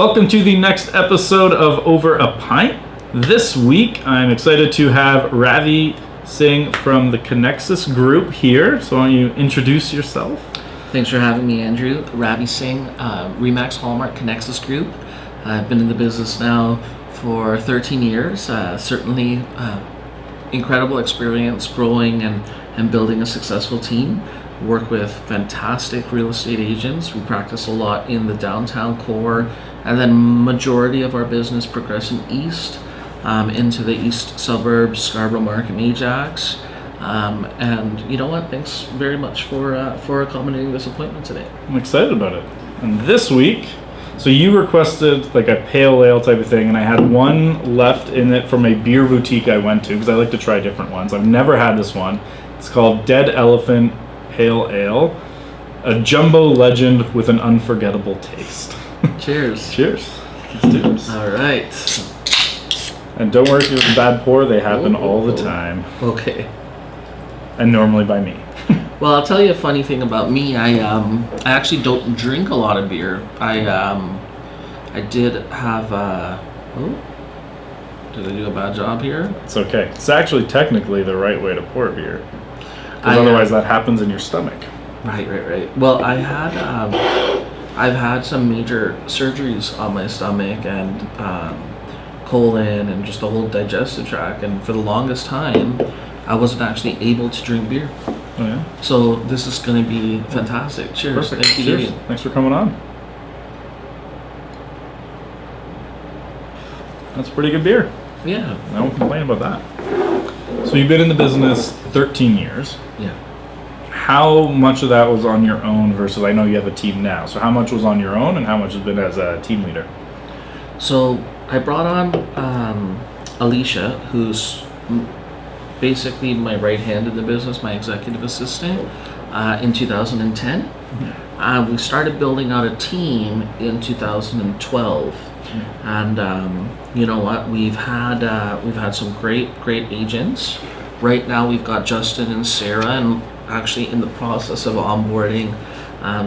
Welcome to the next episode of Over a Pint. This week, I'm excited to have Ravi Singh from the Connexus Group here. So why don't you introduce yourself? Thanks for having me, Andrew. Ravi Singh, Remax Hallmark Connexus Group. I've been in the business now for 13 years. Certainly incredible experience growing and building a successful team. Work with fantastic real estate agents. We practice a lot in the downtown core, and then majority of our business progressing east into the east suburbs, Scarborough, Markham, Ajax. And you know what? Thanks very much for accommodating this appointment today. I'm excited about it. And this week, so you requested like a pale ale type of thing, and I had one left in it from a beer boutique I went to because I like to try different ones. I've never had this one. It's called Dead Elephant Pale Ale, a jumbo legend with an unforgettable taste. Cheers. Cheers. Let's do this. All right. And don't worry if you're a bad pour, they happen all the time. Okay. And normally by me. Well, I'll tell you a funny thing about me. I actually don't drink a lot of beer. I did have did I do a bad job here? It's okay. It's actually technically the right way to pour beer. Because otherwise that happens in your stomach. Right. Well, I've had some major surgeries on my stomach and colon and just the whole digestive tract, and for the longest time I wasn't actually able to drink beer. Oh yeah. So this is going to be fantastic. Cheers. Perfect. Thank you. Cheers. Thanks for coming on. That's pretty good beer. Yeah. I won't complain about that. So you've been in the business 13 years. Yeah. How much of that was on your own versus, I know you have a team now, so how much was on your own and how much has been as a team leader? So I brought on Alicia, who's basically my right hand in the business, my executive assistant, in 2010. Mm-hmm. We started building out a team in 2012. Mm-hmm. And you know what? We've had some great agents. Right now we've got Justin and Sarah, and actually in the process of onboarding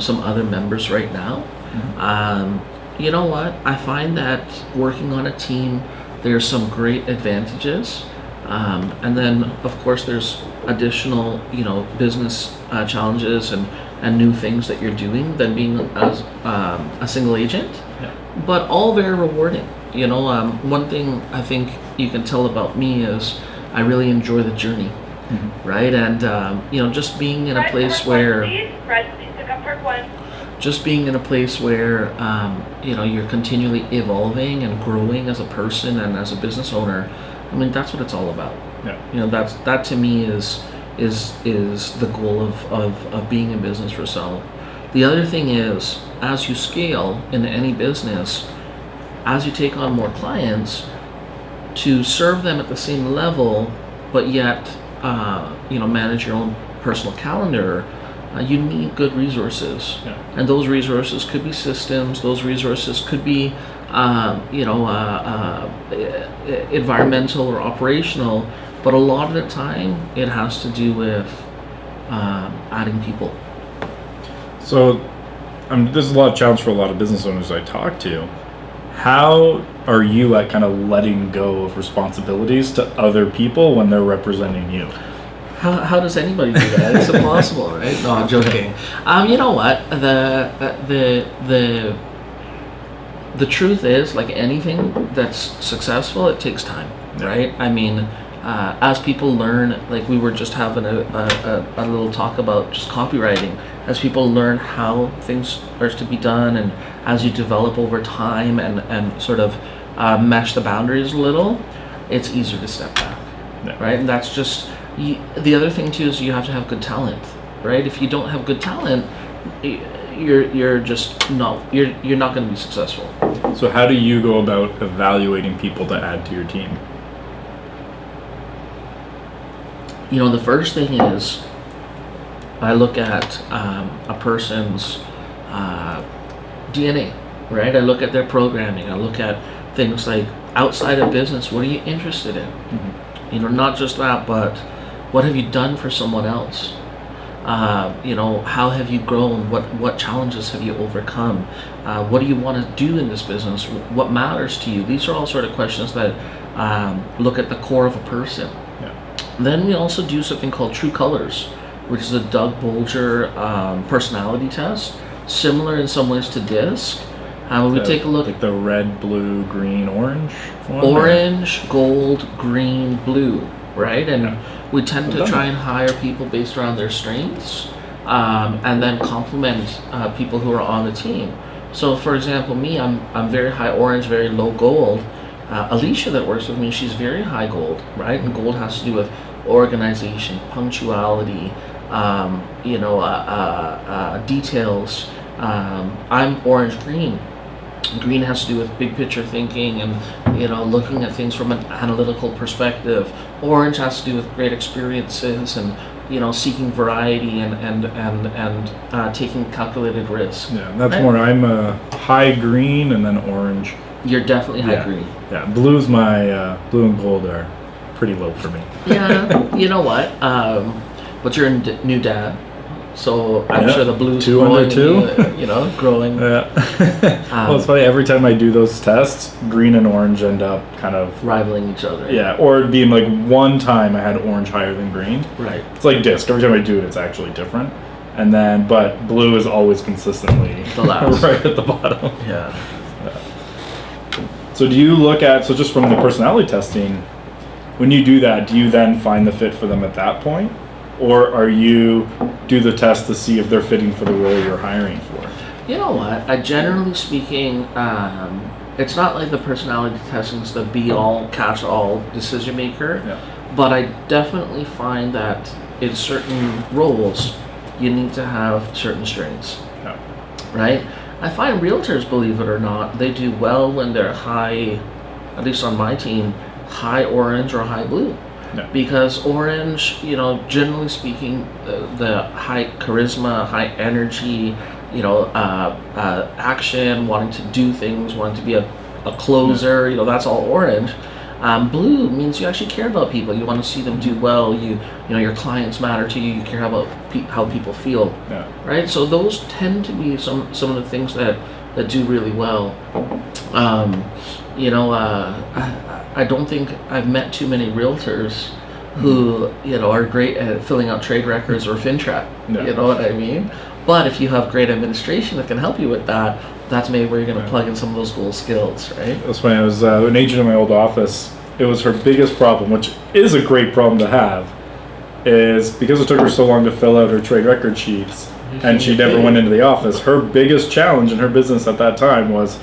some other members right now. Mm-hmm. You know what? I find that working on a team, there's some great advantages. And then of course there's additional, business challenges and new things that you're doing than being as a single agent. Yeah. But all very rewarding. One thing I think you can tell about me is I really enjoy the journey. Mm-hmm. Right? And just being in a place where you're continually evolving and growing as a person and as a business owner. I mean, that's what it's all about. Yeah. That to me is the goal of being in business for self. The other thing is, as you scale in any business, as you take on more clients, to serve them at the same level, but yet manage your own personal calendar, you need good resources. Yeah. And those resources could be systems, those resources could be environmental or operational, but a lot of the time it has to do with adding people. So there's a lot of challenge for a lot of business owners I talk to. How are you at kind of letting go of responsibilities to other people when they're representing you? How does anybody do that? It's impossible, right? No, I'm joking. You know what? The truth is, like anything that's successful, it takes time, right? I mean, as people learn, like we were just having a little talk about just copywriting. As people learn how things are to be done, and as you develop over time and sort of mesh the boundaries a little, it's easier to step back, right? And that's just the other thing too is you have to have good talent, right? If you don't have good talent, you're not going to be successful. So how do you go about evaluating people to add to your team? The first thing is I look at a person's DNA, right? I look at their programming. I look at things like outside of business, what are you interested in? Mm-hmm. Not just that, but what have you done for someone else? How have you grown? What challenges have you overcome? What do you want to do in this business? What matters to you? These are all sort of questions that look at the core of a person. Yeah. Then we also do something called True Colors, which is a Doug Bolger personality test, similar in some ways to DISC. We take a look at the red, blue, green, orange one? Orange, gold, green, blue, right? And we tend to try and hire people based around their strengths, and then complement people who are on the team. So, for example, me, I'm very high orange, very low gold. Alicia, that works with me, she's very high gold, right? And gold has to do with organization, punctuality, details. I'm orange green. Green has to do with big picture thinking and looking at things from an analytical perspective. Orange has to do with great experiences and seeking variety and taking calculated risk. Yeah, that's more. I'm a high green and then orange. You're definitely high green. Yeah, blue's my blue and gold are pretty low for me. Yeah, you know what? But you're a new dad. So I'm sure the blues growing. Growing. Yeah. Well, it's funny. Every time I do those tests, green and orange end up kind of rivaling each other. Yeah, or being like one time I had orange higher than green. Right. It's like DISC. Every time I do it, it's actually different. And then, but blue is always consistently the last, right at the bottom. Yeah. So do you look at just from the personality testing? When you do that, do you then find the fit for them at that point? Or are you do the test to see if they're fitting for the role you're hiring for? You know what? Generally speaking, it's not like the personality testing is the be-all, catch-all decision maker. Yeah. But I definitely find that in certain roles, you need to have certain strengths. Yeah. Right? I find realtors, believe it or not, they do well when they're high, at least on my team, high orange or high blue. Yeah. Because orange, generally speaking, the high charisma, high energy, action, wanting to do things, wanting to be a closer, that's all orange. Blue means you actually care about people. You want to see them do well. Your clients matter to you. You care about how people feel, right? So those tend to be some of the things that do really well. I don't think I've met too many realtors who are great at filling out trade records or FinTrack. No. You know what I mean? But if you have great administration that can help you with that, that's maybe where you're going to plug in some of those gold skills, right? It was funny. I was an agent in my old office. It was her biggest problem, which is a great problem to have, is because it took her so long to fill out her trade record sheets and she never went into the office. Her biggest challenge in her business at that time was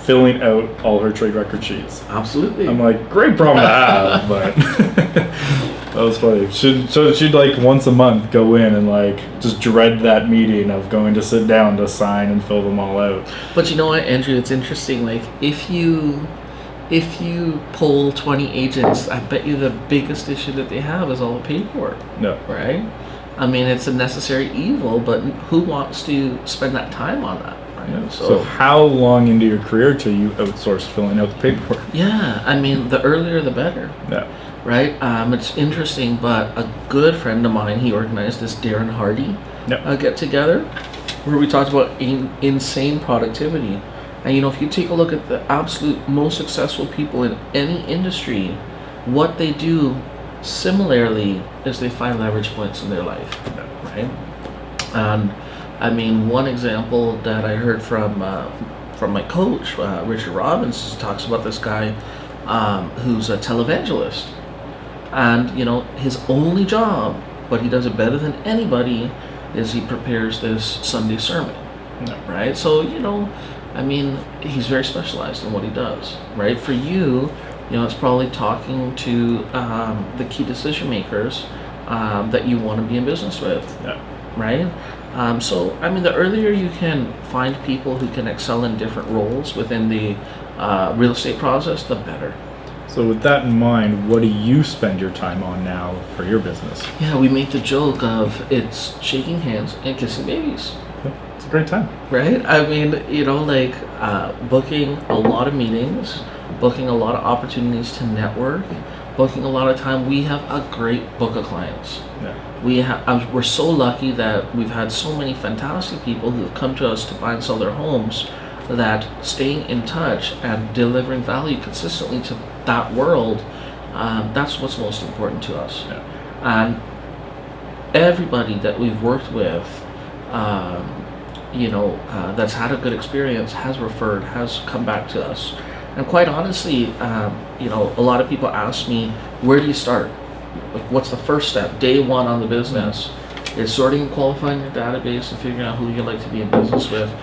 filling out all her trade record sheets. Absolutely. I'm like, great problem to have, but that was funny. She'd like once a month go in and like just dread that meeting of going to sit down to sign and fill them all out. But you know what, Andrew, it's interesting. Like if you poll 20 agents, I bet you the biggest issue that they have is all the paperwork. No. Right? I mean, it's a necessary evil, but who wants to spend that time on that? Yeah. So how long into your career till you outsource filling out the paperwork? Yeah, I mean, the earlier the better. Yeah. Right? It's interesting, but a good friend of mine, he organized this Darren Hardy get together where we talked about insane productivity. And if you take a look at the absolute most successful people in any industry, what they do similarly is they find leverage points in their life, right? And I mean, one example that I heard from my coach, Richard Robbins, talks about this guy who's a televangelist. And, his only job, but he does it better than anybody, is he prepares this Sunday sermon, right? So, I mean, he's very specialized in what he does, right? For you, it's probably talking to the key decision makers that you want to be in business with, right? So, I mean, the earlier you can find people who can excel in different roles within the real estate process, the better. So with that in mind, what do you spend your time on now for your business? Yeah, we make the joke of it's shaking hands and kissing babies. It's a great time. Right? I mean, booking a lot of meetings, booking a lot of opportunities to network, booking a lot of time. We have a great book of clients. Yeah. We're so lucky that we've had so many fantastic people who have come to us to buy and sell their homes, that staying in touch and delivering value consistently to that world, that's what's most important to us. Yeah. And everybody that we've worked with, that's had a good experience, has referred, has come back to us. And quite honestly, a lot of people ask me, where do you start? Like, what's the first step? Day one on the business is sorting and qualifying your database and figuring out who you'd like to be in business with,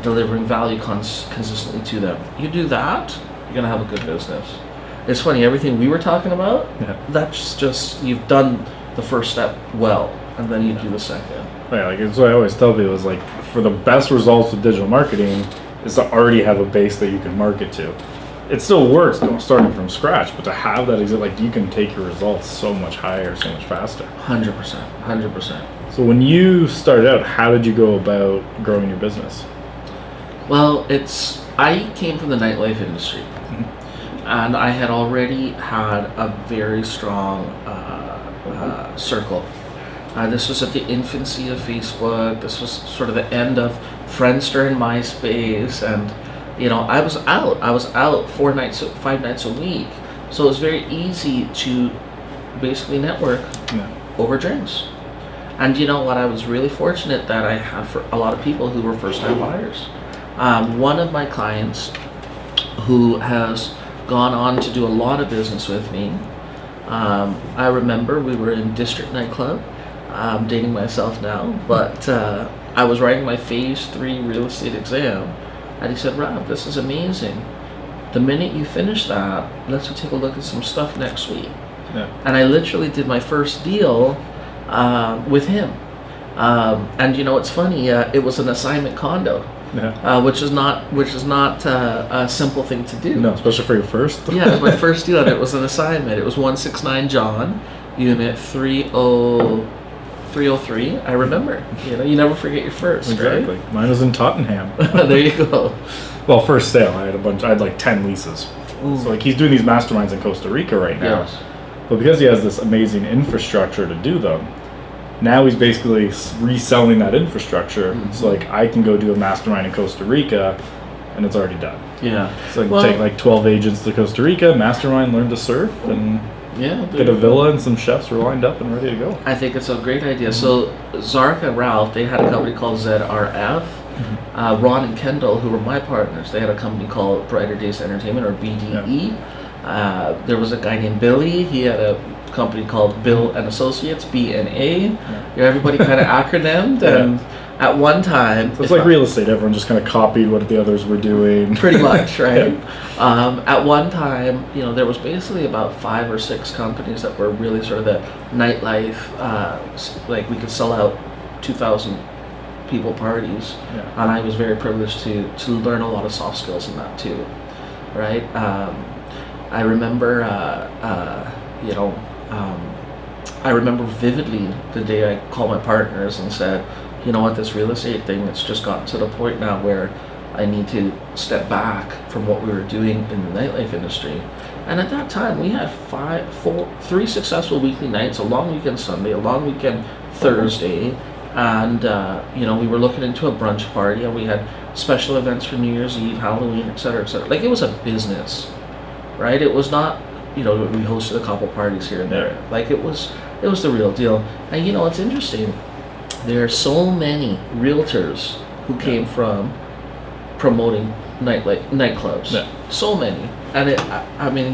delivering value consistently to them. You do that, you're gonna have a good business. It's funny, everything we were talking about, that's just, you've done the first step well, and then you do the second. Yeah, like it's what I always tell people is like, for the best results with digital marketing is to already have a base that you can market to. It still works starting from scratch, but to have that like you can take your results so much higher, so much faster. 100%. So when you started out, how did you go about growing your business? Well, I came from the nightlife industry, and I had already had a very strong circle. This was at the infancy of Facebook. This was sort of the end of Friendster and MySpace, and I was out 5 nights a week. So it was very easy to basically network over drinks. And you know what? I was really fortunate that I had for a lot of people who were first-time buyers. One of my clients who has gone on to do a lot of business with me, I remember we were in District Nightclub. I'm dating myself now, but I was writing my phase 3 real estate exam, and he said, "Rob, this is amazing. The minute you finish that, let's go take a look at some stuff next week." Yeah. And I literally did my first deal with him. And it's funny, it was an assignment condo. Which is not a simple thing to do. No, especially for your first. Yeah, it was my first deal, and it was an assignment. It was 169 John, unit 303. I remember. You never forget your first. Exactly. Right? Mine was in Tottenham. There you go. Well, first sale, I had like 10 leases. Ooh. So like he's doing these masterminds in Costa Rica right now. Yes. But because he has this amazing infrastructure to do them, now he's basically reselling that infrastructure. So like I can go do a mastermind in Costa Rica, and it's already done. Yeah. So I can take like 12 agents to Costa Rica, mastermind, learn to surf, and get a villa, and some chefs were lined up and ready to go. I think it's a great idea. So Zark and Ralph, they had a company called ZRF. Ron and Kendall, who were my partners, they had a company called Brighter Days Entertainment, or BDE. There was a guy named Billy. He had a company called Bill and Associates, B&A. Everybody kind of acronymed, and at one time, so it's like real estate. Everyone just kind of copied what the others were doing. Pretty much, right? At one time, there was basically about 5 or 6 companies that were really sort of the nightlife. Like we could sell out 2,000 people parties, and I was very privileged to learn a lot of soft skills in that too, right? I remember, I remember vividly the day I called my partners and said, "You know what, this real estate thing, it's just gotten to the point now where I need to step back from what we were doing in the nightlife industry." And at that time, we had 3 successful weekly nights, a long weekend Sunday, a long weekend Thursday, and we were looking into a brunch party, and we had special events for New Year's Eve, Halloween, et cetera, et cetera. Like, it was a business, right? It was not, we hosted a couple parties here and there. Like, it was the real deal. And it's interesting. There are so many realtors who came from promoting nightclubs. So many. And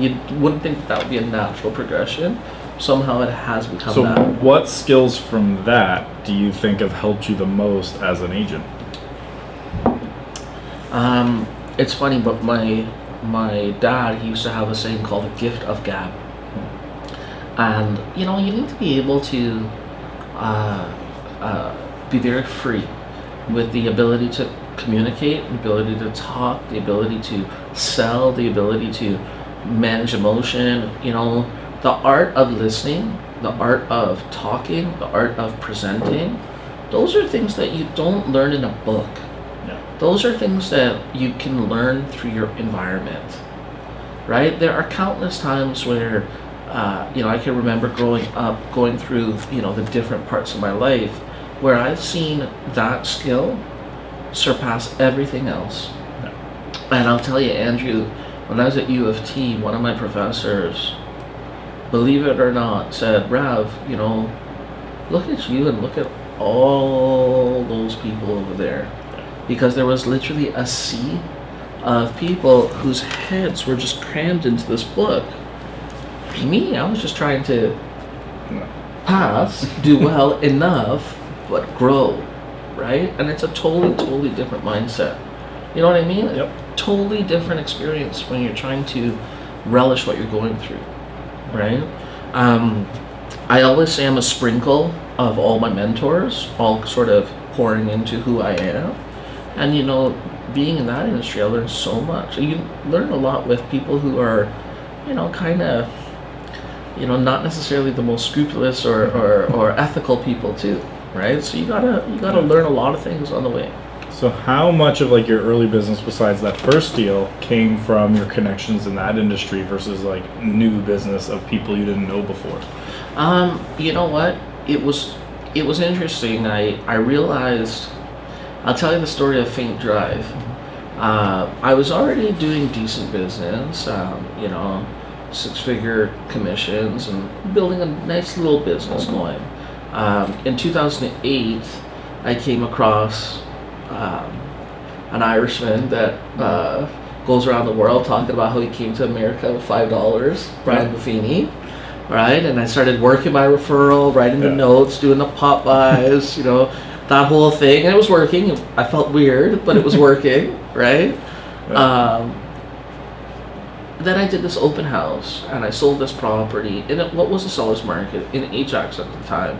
you wouldn't think that would be a natural progression. Somehow it has become that. So what skills from that do you think have helped you the most as an agent? It's funny, but my dad, he used to have a saying called the gift of gab. And, you need to be able to be very free with the ability to communicate, the ability to talk, the ability to sell, the ability to manage emotion, the art of listening, the art of talking, the art of presenting. Those are things that you don't learn in a book. Those are things that you can learn through your environment. right? There are countless times where, I can remember growing up, going through, the different parts of my life where I've seen that skill surpass everything else. And I'll tell you, Andrew, when I was at U of T, one of my professors, believe it or not, said, Rav, look at you and look at all those people over there. Because there was literally a sea of people whose heads were just crammed into this book. Me, I was just trying to pass, do well enough, but grow, right? And it's a totally different mindset. You know what I mean? Yep. Totally different experience when you're trying to relish what you're going through, right? I always say I'm a sprinkle of all my mentors, all sort of pouring into who I am. And being in that industry, I learned so much. You learn a lot with people who are, kind of, not necessarily the most scrupulous or ethical people too, right? So you gotta learn a lot of things on the way. So how much of your early business besides that first deal came from your connections in that industry versus new business of people you didn't know before? You know what? It was interesting. I realized, I'll tell you the story of Faint Drive. I was already doing decent business, 6-figure commissions and building a nice little business going. In 2008, I came across an Irishman that goes around the world talking about how he came to America with $5, Brian Buffini, right? And I started working my referral, writing the notes, doing the pop-bys, that whole thing. And it was working. I felt weird, but it was working, right? Then I did this open house, and I sold this property in what was a seller's market in Ajax at the time.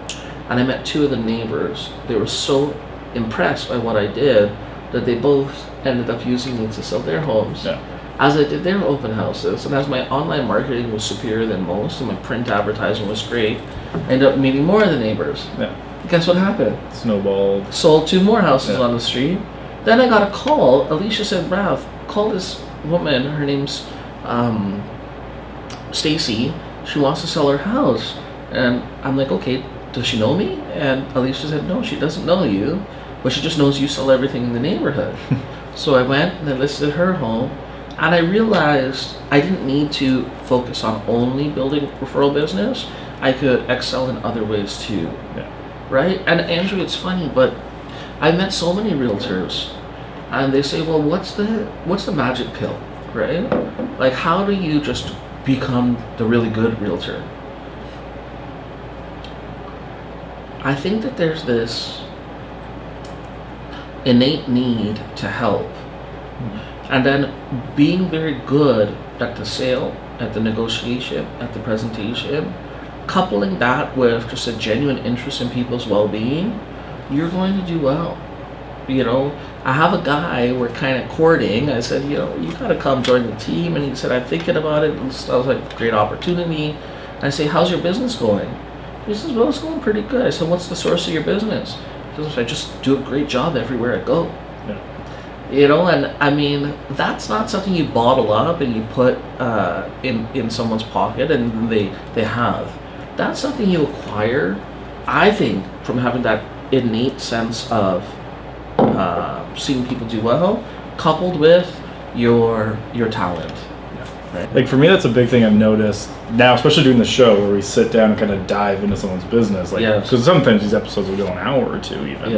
And I met two of the neighbors. They were so impressed by what I did that they both ended up using me to sell their homes as I did their open houses. And as my online marketing was superior than most and my print advertising was great, I ended up meeting more of the neighbors. Guess what happened? Snowballed. Sold 2 more houses on the street. Then I got a call. Alicia said, Rav, call this woman. Her name's Stacy. She wants to sell her house. And I'm like, okay, does she know me? And Alicia said, no, she doesn't know you, but she just knows you sell everything in the neighborhood. So I went and I listed her home, and I realized I didn't need to focus on only building referral business. I could excel in other ways too, right? And Andrew, it's funny, but I met so many realtors, and they say, well, what's the magic pill, right? How do you just become the really good realtor? I think that there's this innate need to help. And then being very good at the sale, at the negotiation, at the presentation, coupling that with just a genuine interest in people's well-being, you're going to do well. I have a guy we're kind of courting. I said, you gotta come join the team. And he said, I'm thinking about it. And I was like, great opportunity. And I say, how's your business going? He says, well, it's going pretty good. I said, what's the source of your business? He says, I just do a great job everywhere I go. And I mean, that's not something you bottle up and you put in someone's pocket and they have. That's something you acquire, I think, from having that innate sense of seeing people do well, coupled with your talent. Right? For me, that's a big thing I've noticed now, especially doing the show where we sit down and kind of dive into someone's business. Because sometimes these episodes will go an hour or two even.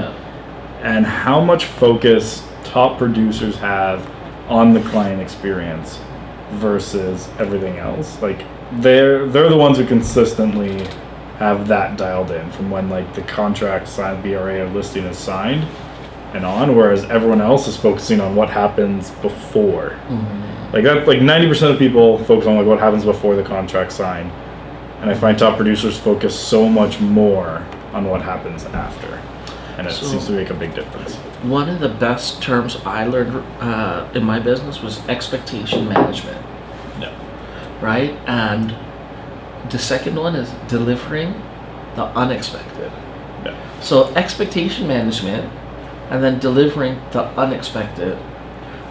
And how much focus top producers have on the client experience versus everything else. They're the ones who consistently have that dialed in from when the contract signed, BRA or listing is signed and on, whereas everyone else is focusing on what happens before. 90% of people focus on what happens before the contract signed, and I find top producers focus so much more on what happens after, and it seems to make a big difference. One of the best terms I learned in my business was expectation management. Right? And the second one is delivering the unexpected. So expectation management and then delivering the unexpected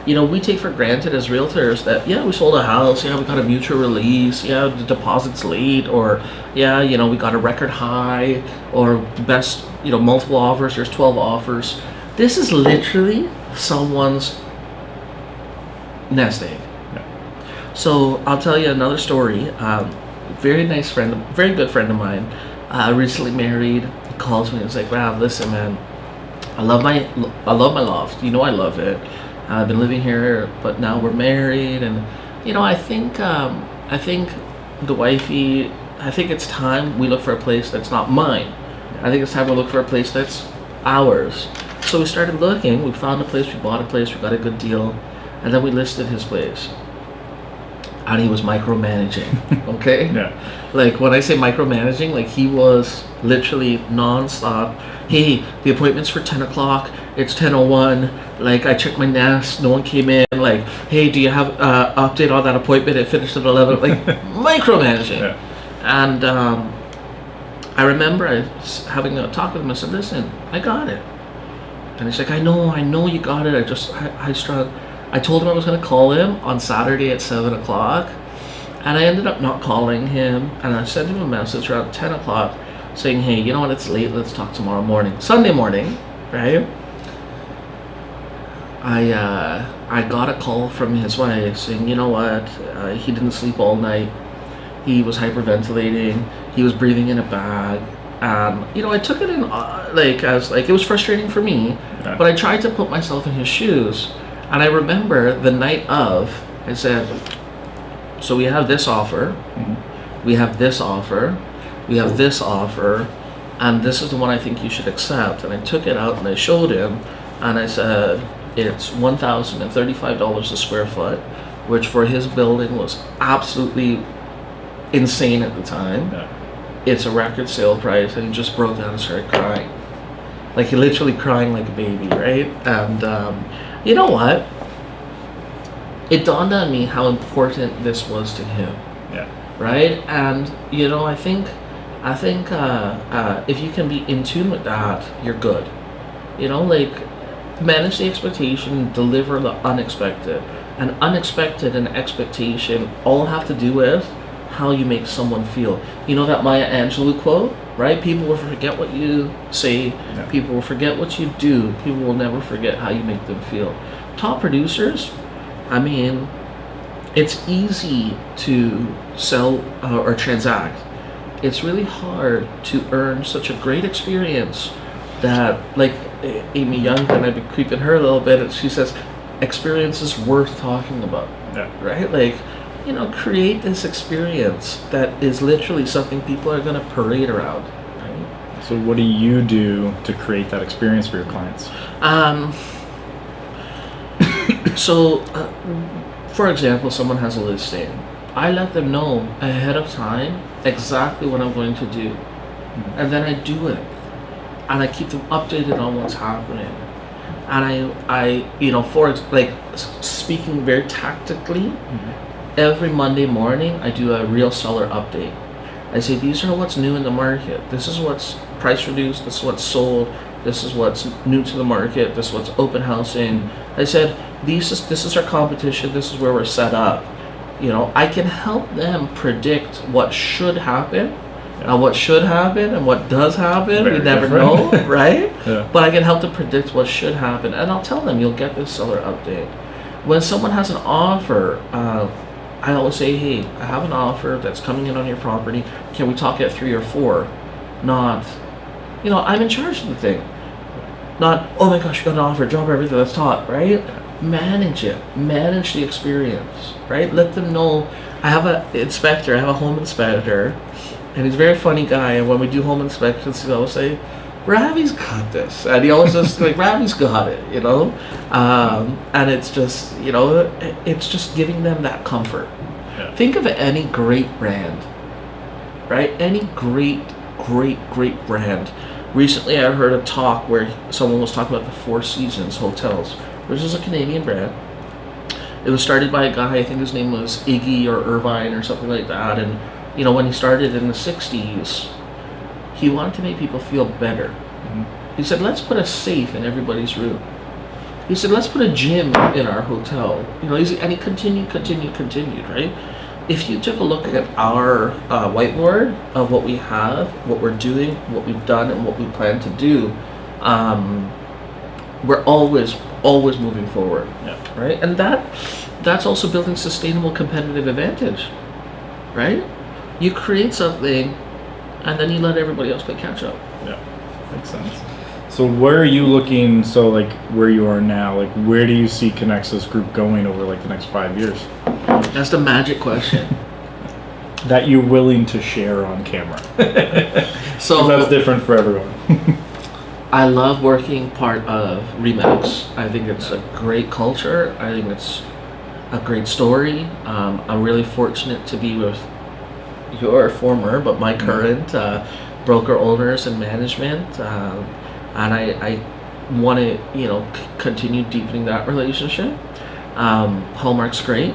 we take for granted as realtors that, yeah, we sold a house, yeah, we got a mutual release, yeah, the deposit's late, or yeah, we got a record high, or best, multiple offers, there's 12 offers. This is literally someone's nest egg. Yeah. So I'll tell you another story. Very nice friend, very good friend of mine, recently married, calls me and is like, wow, listen, man, I love my loft. I love it. I've been living here, but now we're married, and I think the wifey. I think it's time we look for a place that's not mine. I think it's time we look for a place that's ours. So we started looking. We found a place. We bought a place. We got a good deal, and then we listed his place. And he was micromanaging. Okay. Yeah. Like when I say micromanaging, like he was literally nonstop. Hey, the appointment's for 10 o'clock. It's 10:01. Like I checked my Nest. No one came in. Like, hey, do you have update on that appointment? It finished at 11. Like micromanaging. Yeah. And I remember I was having a talk with him. I said, listen, I got it. And he's like, I know you got it. I struggled. I told him I was going to call him on Saturday at 7 o'clock. And I ended up not calling him. And I sent him a message around 10 o'clock saying, hey, you know what, it's late, let's talk tomorrow morning. Sunday morning, right? I got a call from his wife saying, you know what, he didn't sleep all night. He was hyperventilating. He was breathing in a bag. I took it in, it was frustrating for me, yeah. But I tried to put myself in his shoes. And I remember the night of, I said, so we have this offer, we have this offer, we have this offer, and this is the one I think you should accept. And I took it out and I showed him, and I said, it's $1,035 a square foot, which for his building was absolutely insane at the time. Yeah. It's a record sale price, and he just broke down and started crying. Like he literally crying like a baby, right? And you know what? It dawned on me how important this was to him. Yeah. Right? And I think if you can be in tune with that, you're good. Manage the expectation, deliver the unexpected. And unexpected and expectation all have to do with how you make someone feel. That Maya Angelou quote, right? People will forget what you say. Yeah. People will forget what you do. People will never forget how you make them feel. Top producers, it's easy to sell or transact. It's really hard to earn such a great experience that, like Amy Young, and I've been creeping her a little bit, and she says, experience is worth talking about. Yeah. Right? Create this experience that is literally something people are going to parade around. Right? So what do you do to create that experience for your clients? For example, someone has a listing. I let them know ahead of time exactly what I'm going to do. Mm-hmm. And then I do it. And I keep them updated on what's happening. And speaking very tactically, every Monday morning I do a real seller update. I say, these are what's new in the market. This is what's price reduced. This is what's sold. This is what's new to the market. This is what's open housing. I said, this is our competition. This is where we're set up. I can help them predict what should happen. Yeah. What should happen and what does happen, we never know, right? Yeah. But I can help them predict what should happen. And I'll tell them, you'll get this seller update. When someone has an offer, I always say, hey, I have an offer that's coming in on your property. Can we talk at 3 or 4? Not, I'm in charge of the thing. Not, oh my gosh, you got an offer, drop everything, let's talk, right? Manage it. Manage the experience, right? Let them know. I have a home inspector, and he's a very funny guy, and when we do home inspections, he always say, Ravi's got this. And he always just like, Ravi's got it, And it's just, it's just giving them that comfort. Yeah. Think of any great brand, right? Any great brand. Recently, I heard a talk where someone was talking about the Four Seasons hotels, which is a Canadian brand. It was started by a guy, I think his name was Iggy or Irvine or something like that. And, when he started in the 60s, he wanted to make people feel better. Mm-hmm. He said, let's put a safe in everybody's room. He said, let's put a gym in our hotel. And he continued, right? If you took a look at our whiteboard of what we have, what we're doing, what we've done, and what we plan to do, we're always moving forward, right? And that's also building sustainable competitive advantage, right? You create something, and then you let everybody else play catch up. Yeah, makes sense. So where are you looking? So like where you are now, like where do you see Connexus Group going over like the next 5 years? That's the magic question. That you're willing to share on camera. So that's different for everyone. I love working part of Remax. I think it's a great culture. I think it's a great story. I'm really fortunate to be with your former, but my current broker owners and management, and I want to continue deepening that relationship. Hallmark's great.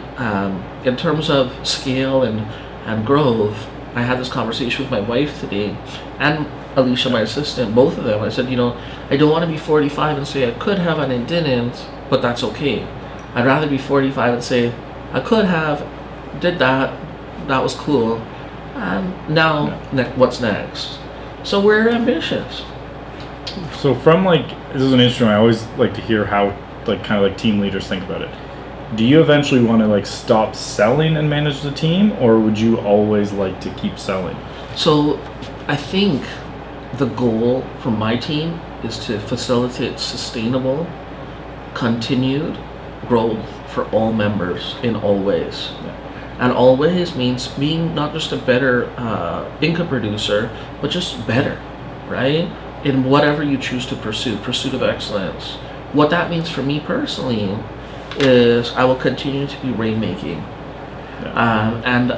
In terms of scale and growth, I had this conversation with my wife today, and Alicia, my assistant, both of them. I said, I don't want to be 45 and say I could have and I didn't, but that's okay. I'd rather be 45 and say I could have, did that was cool, and now what's next? So we're ambitious. So from this is an interesting one. I always like to hear how kind of team leaders think about it. Do you eventually want to stop selling and manage the team, or would you always like to keep selling? So I think the goal for my team is to facilitate sustainable, continued growth for all members in all ways. And all ways means being not just a better income producer, but just better, right? In whatever you choose to pursue, pursuit of excellence. What that means for me personally is I will continue to be rainmaking. And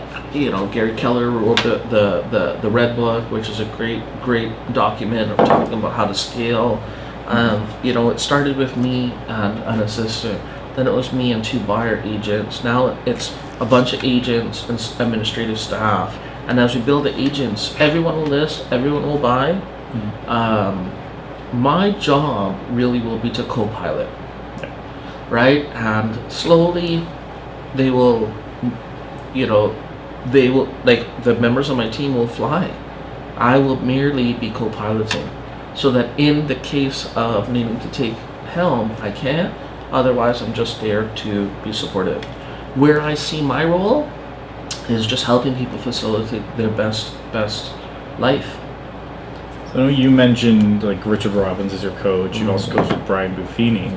Gary Keller wrote the Red Book, which is a great document of talking about how to scale. It started with me and an assistant. Then it was me and 2 buyer agents. Now it's a bunch of agents and administrative staff. And as we build the agents, everyone will list, everyone will buy. My job really will be to co-pilot, right? And slowly they will, the members of my team will fly. I will merely be co-piloting, so that in the case of needing to take helm, I can. Otherwise, I'm just there to be supportive. Where I see my role is just helping people facilitate their best life. So I know you mentioned Richard Robbins as your coach. You also coach with Brian Buffini.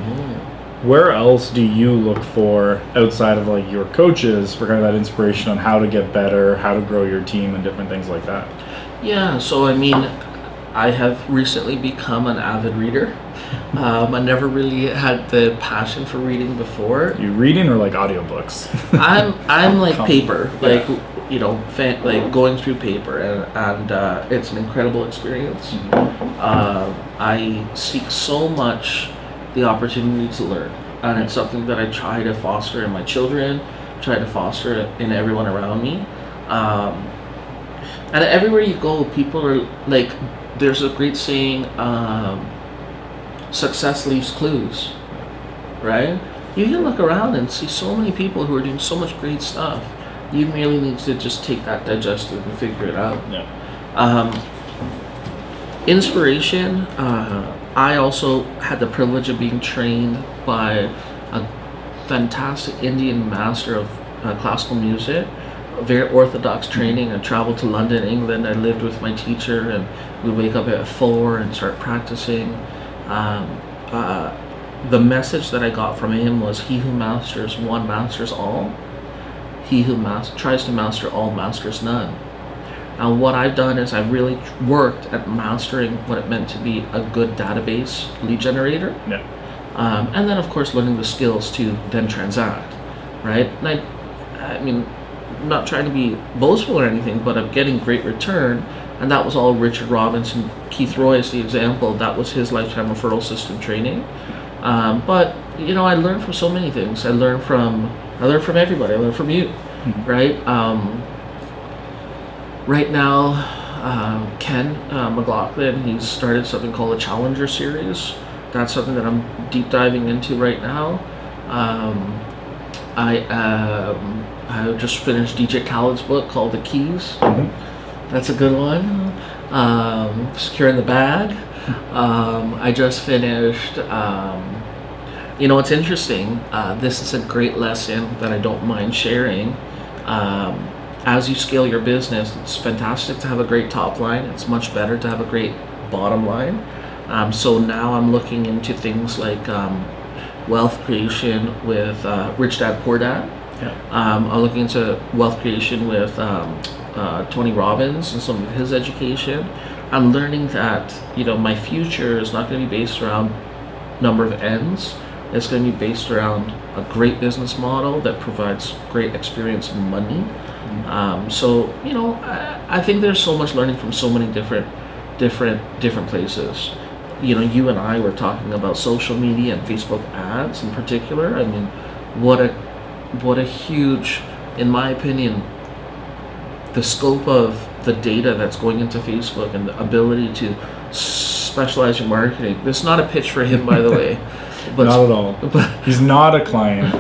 Where else do you look for outside of your coaches for kind of that inspiration on how to get better, how to grow your team, and different things like that? Yeah, so I have recently become an avid reader. I never really had the passion for reading before. You reading or audiobooks? I'm paper, going through paper, and it's an incredible experience. I seek so much the opportunity to learn, and it's something that I try to foster in my children, try to foster it in everyone around me. And everywhere you go, people are there's a great saying, success leaves clues, right? You can look around and see so many people who are doing so much great stuff. You merely need to just take that, digest it, and figure it out. Inspiration, I also had the privilege of being trained by a fantastic Indian master of classical music, very orthodox training. I traveled to London, England. I lived with my teacher, and we'd wake up at 4 and start practicing. The message that I got from him was, he who masters one masters all. He who tries to master all masters none. Now what I've done is I've really worked at mastering what it meant to be a good database lead generator. And then of course learning the skills to then transact, right? And I mean, I'm not trying to be boastful or anything, but I'm getting great return. And that was all Richard Robbins and Keith Roy is the example. That was his lifetime referral system training. But I learned from so many things. I learned from everybody. I learned from you, right? Right now, Ken McLaughlin, he's started something called a Challenger Series, that's something that I'm deep diving into right now. I just finished DJ Khaled's book called The Keys. That's a good one. Securing the Bag. I just finished. It's interesting. This is a great lesson that I don't mind sharing. As you scale your business, it's fantastic to have a great top line. It's much better to have a great bottom line. So now I'm looking into things like wealth creation with Rich Dad Poor Dad. Yeah. I'm looking into wealth creation with Tony Robbins and some of his education. I'm learning that my future is not going to be based around number of ends. It's going to be based around a great business model that provides great experience and money. I think there's so much learning from so many different places. You and I were talking about social media and Facebook ads in particular. I mean, what a huge, in my opinion, the scope of the data that's going into Facebook and the ability to specialize your marketing. This is not a pitch for him, by the way. But, not at all. But, he's not a client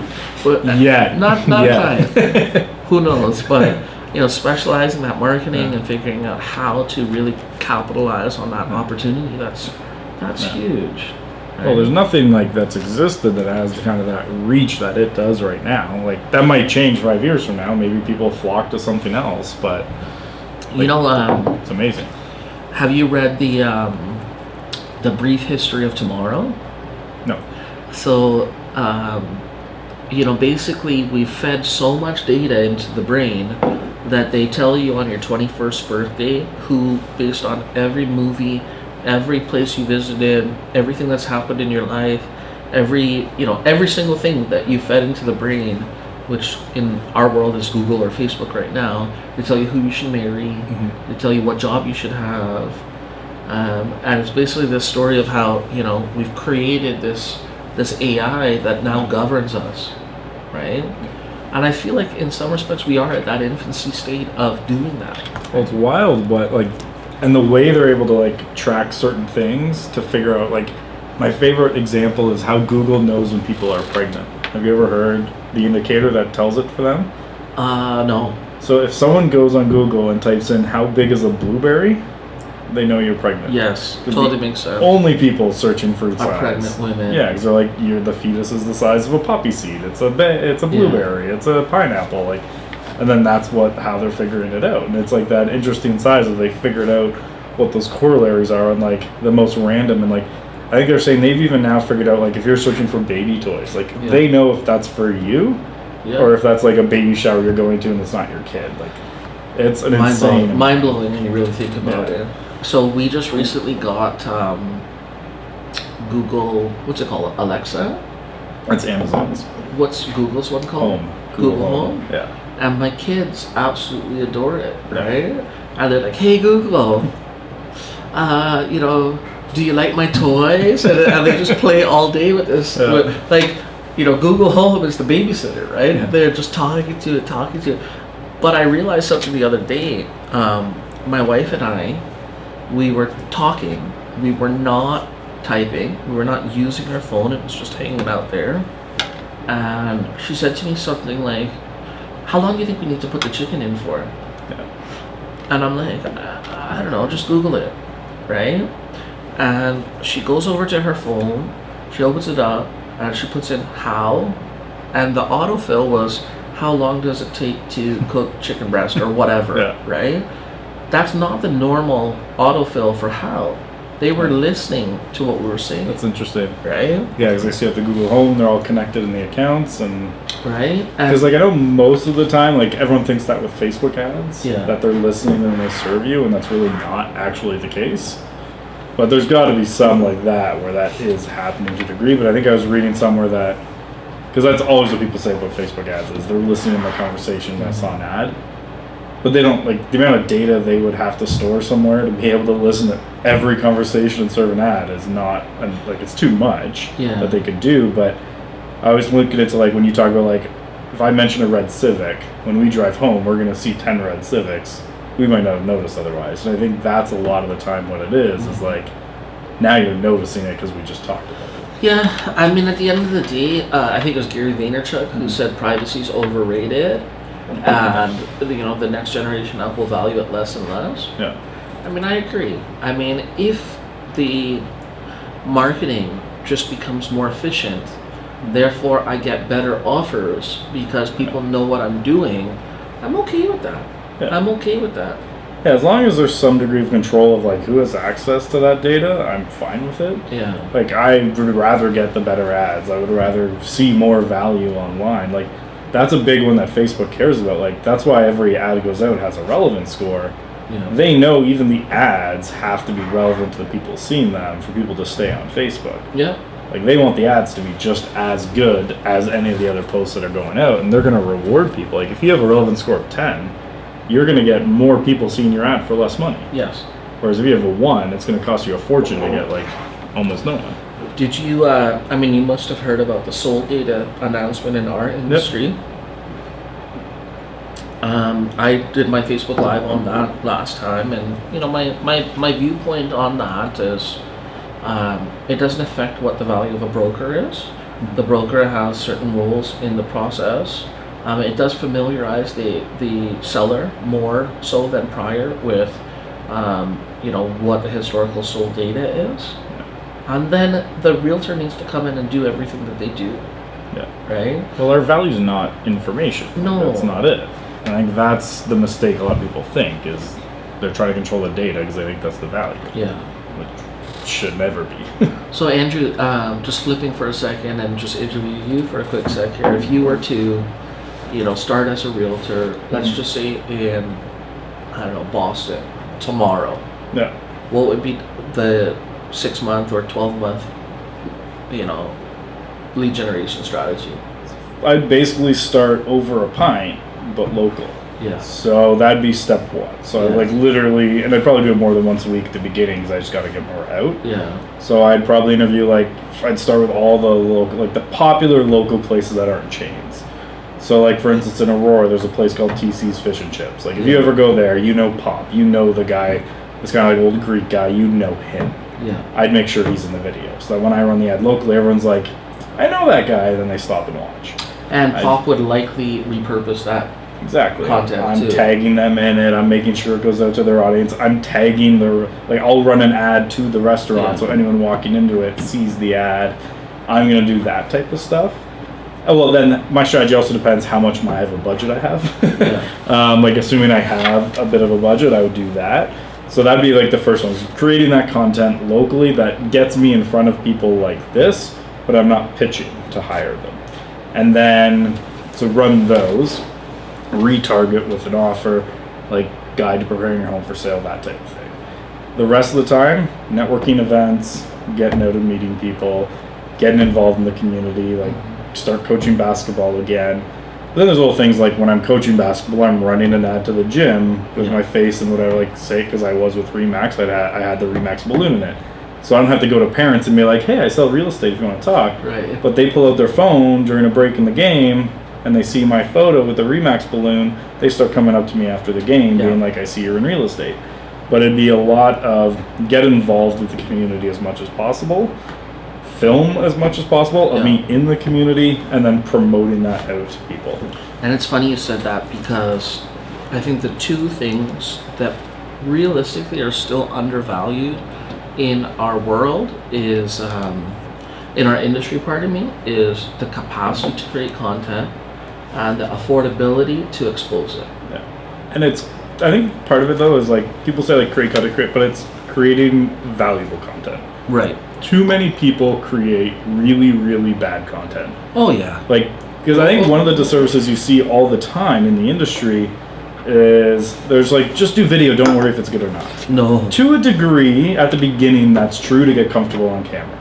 yet. Not a client. Who knows? But specializing that marketing and figuring out how to really capitalize on that opportunity. That's huge. Right? Well, there's nothing like that's existed that has kind of that reach that it does right now. Like that might change 5 years from now. Maybe people flock to something else, but it's amazing. Have you read the Brief History of Tomorrow? No. So, basically we've fed so much data into the brain that they tell you on your 21st birthday who, based on every movie, every place you visited, everything that's happened in your life, every single thing that you fed into the brain, which in our world is Google or Facebook right now. They tell you who you should marry. They tell you what job you should have. And it's basically this story of how we've created this AI that now governs us, right? And I feel like in some respects we are at that infancy state of doing that. Well, it's wild, but and the way they're able to track certain things to figure out my favorite example is how Google knows when people are pregnant. Have you ever heard the indicator that tells it for them? No. So if someone goes on Google and types in how big is a blueberry, they know you're pregnant. Yes, totally makes sense. Only people searching fruit are size. Pregnant women. Yeah, because they're the fetus is the size of a poppy seed. It's a blueberry. It's a pineapple. And then that's how they're figuring it out. And it's that interesting size that they figured out what those corollaries are on the most random and I think they're saying they've even now figured out if you're searching for baby toys, they know if that's for you or if that's a baby shower you're going to and it's not your kid. It's an insane mind blowing when you really think about it. So we just recently got Google, what's it called? Alexa? That's Amazon's. What's Google's one called? Home. Google Home? Yeah. And my kids absolutely adore it, right? And they're like, hey Google, do you like my toys? And they just play all day with this. Yeah. Google Home is the babysitter, right? Yeah. They're just talking to it. But I realized something the other day. My wife and I, we were talking. We were not typing. We were not using our phone. It was just hanging out there. And she said to me something like, how long do you think we need to put the chicken in for? Yeah. And I'm like, I don't know, just Google it, right? And she goes over to her phone, she opens it up, and she puts in how, and the autofill was, how long does it take to cook chicken breast or whatever, right? That's not the normal autofill for how. They were listening to what we were saying. That's interesting. Right? Yeah, because I see at the Google Home, they're all connected in the accounts. And right? Because I know most of the time, everyone thinks that with Facebook ads, that they're listening and they serve you, and that's really not actually the case. But there's got to be some like that where that is happening to a degree. But I think I was reading somewhere that, because that's always what people say about Facebook ads, is they're listening to the conversation when I saw an ad. But they don't, the amount of data they would have to store somewhere to be able to listen to every conversation and serve an ad is not, it's too much that they could do. But I was looking into, when you talk about, if I mention a red Civic, when we drive home, we're going to see 10 red Civics. We might not have noticed otherwise. And I think that's a lot of the time what it is Now you're noticing it because we just talked about it. Yeah, I mean, at the end of the day, I think it was Gary Vaynerchuk who said privacy's overrated, and the next generation up will value it less and less. Yeah. I mean, I agree. I mean, if the marketing just becomes more efficient, therefore I get better offers because people know what I'm doing, I'm okay with that. Yeah. I'm okay with that. Yeah, as long as there's some degree of control of like who has access to that data, I'm fine with it. Yeah. Like I would rather get the better ads. I would rather see more value online. Like that's a big one that Facebook cares about. Like that's why every ad goes out has a relevance score. Yeah. They know even the ads have to be relevant to the people seeing them for people to stay on Facebook. Yeah. Like they want the ads to be just as good as any of the other posts that are going out, and they're going to reward people. Like if you have a relevance score of 10, you're going to get more people seeing your ad for less money. Yes. Whereas if you have a 1, it's going to cost you a fortune to get like almost no one. Did you, I mean, you must have heard about the sold data announcement in our industry. Yep. I did my Facebook Live on that last time, and my viewpoint on that is it doesn't affect what the value of a broker is. Mm-hmm. The broker has certain roles in the process. It does familiarize the seller more so than prior with what the historical sold data is. Yeah. And then the realtor needs to come in and do everything that they do. Yeah. Right? Well, our value is not information. No. That's not it. I think that's the mistake a lot of people think is they're trying to control the data because they think that's the value. Yeah. Which should never be. So Andrew, just flipping for a second and just interview you for a quick sec here. If you were to, start as a realtor, let's just say in, I don't know, Boston tomorrow. Yeah. What would be the 6-month or 12-month, lead generation strategy? I'd basically start over a Pint, but local. Yeah. So that'd be step 1. So Yeah. I'd like literally, and I'd probably do it more than once a week at the beginning because I just got to get more out. Yeah. So I'd probably interview I'd start with all the local, the popular local places that aren't chains. So for instance in Aurora, there's a place called TC's Fish and Chips. If you ever go there, Pop, the guy, this kind of old Greek guy, him. Yeah. I'd make sure he's in the video so that when I run the ad locally, everyone's like, I know that guy, then they stop and watch. And Pop would likely repurpose that exactly content I'm too. Tagging them in it. I'm making sure it goes out to their audience. I'm tagging I'll run an ad to the restaurant so anyone walking into it sees the ad. I'm gonna do that type of stuff. Oh, well, then my strategy also depends how much of a budget I have. Yeah. Assuming I have a bit of a budget, I would do that. So that'd be the first one, is creating that content locally that gets me in front of people like this, but I'm not pitching to hire them. And then, so run those, retarget with an offer, guide to preparing your home for sale, that type of thing. The rest of the time, networking events, getting out and meeting people, getting involved in the community, start coaching basketball again. But then there's little things when I'm coaching basketball, I'm running an ad to the gym with my face and what I like to say, because I was with Remax, I had the Remax balloon in it. So I don't have to go to parents and be like, hey, I sell real estate if you want to talk. Right. But they pull out their phone during a break in the game and they see my photo with the Remax balloon, they start coming up to me after the game being like, I see you're in real estate. But it'd be a lot of get involved with the community as much as possible, film as much as possible of me in the community, and then promoting that out to people. And it's funny you said that because I think the two things that realistically are still undervalued in our world is, in our industry, is the capacity to create content and the affordability to expose it. Yeah. And I think part of it though is people say create content, but it's creating valuable content. Right. Too many people create really, really bad content. Oh yeah. Because I think one of the disservices you see all the time in the industry is there's just do video, don't worry if it's good or not. No. To a degree, at the beginning, that's true to get comfortable on camera.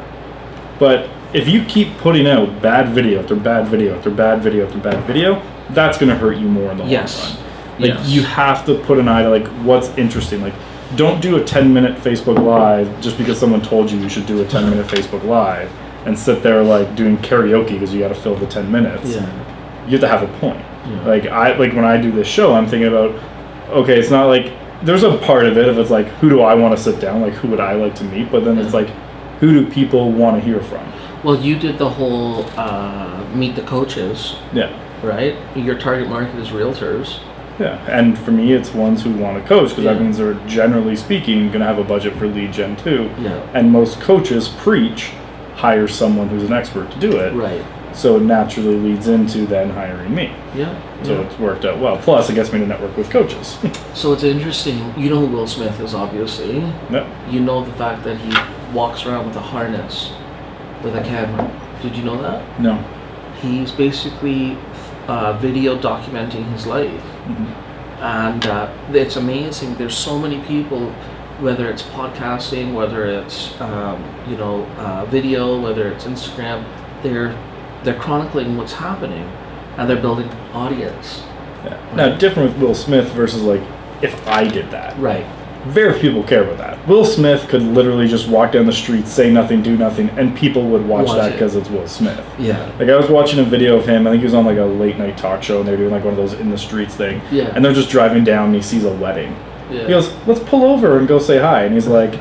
But if you keep putting out bad video after bad video after bad video after bad video, that's going to hurt you more in the long run. You have to put an eye to what's interesting. Don't do a 10-minute Facebook Live just because someone told you should do a 10-minute Facebook Live and sit there doing karaoke because you got to fill the 10 minutes. Yeah. You have to have a point. Yeah. When I do this show, I'm thinking about, okay, it's not there's a part of it if it's like, who do I want to sit down? Like, who would I like to meet? But then it's like, who do people want to hear from? Well, you did the whole meet the coaches. Yeah. Right? Your target market is realtors. Yeah, and for me, it's ones who want to coach, because that means they're, generally speaking, going to have a budget for lead gen too. Yeah. And most coaches preach, hire someone who's an expert to do it. Right. So it naturally leads into then hiring me. Yeah. So it's worked out well. Plus, it gets me to network with coaches. So it's interesting. You know who Will Smith is, obviously. No. You know the fact that he walks around with a harness, with a camera. Did you know that? No. He's basically video documenting his life. Mm-hmm. And it's amazing. There's so many people, whether it's podcasting, whether it's video, whether it's Instagram, they're chronicling what's happening, and they're building audience. Yeah. Right? Now, different with Will Smith versus like if I did that. Right. Very few people care about that. Will Smith could literally just walk down the street, say nothing, do nothing, and people would watch that because it's Will Smith. Yeah. Like, I was watching a video of him, I think he was on like a late night talk show, and they're doing like one of those in the streets thing. Yeah. And they're just driving down, and he sees a wedding. Yeah. He goes, let's pull over and go say hi. And he's like,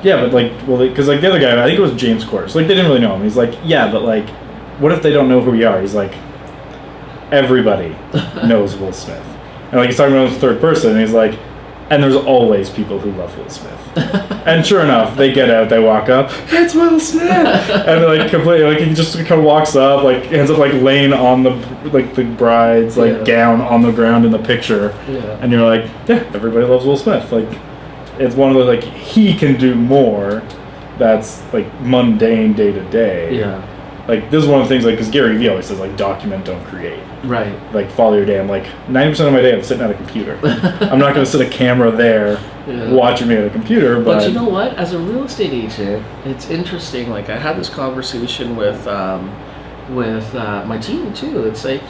yeah, but like, well, because like the other guy, I think it was James Corden, like they didn't really know him. He's like, yeah, but like, what if they don't know who we are? He's like, everybody knows Will Smith. And like he's talking about him in third person, and he's like, and there's always people who love Will Smith. And sure enough, they get out, they walk up, it's Will Smith! And like completely, like he just kind of walks up, like ends up like laying on the bride's gown on the ground in the picture. Yeah. And you're like, yeah, everybody loves Will Smith. Like, it's one of the, like, he can do more that's like mundane day to day. Yeah. Like, this is one of the things, like, because Gary Vee always says, like, document, don't create. Right. Like, follow your day. I'm like, 90% of my day I'm sitting at a computer. I'm not going to sit a camera there watching me at a computer, but... But you know what? As a real estate agent, it's interesting. Like, I had this conversation with my team, too. It's like,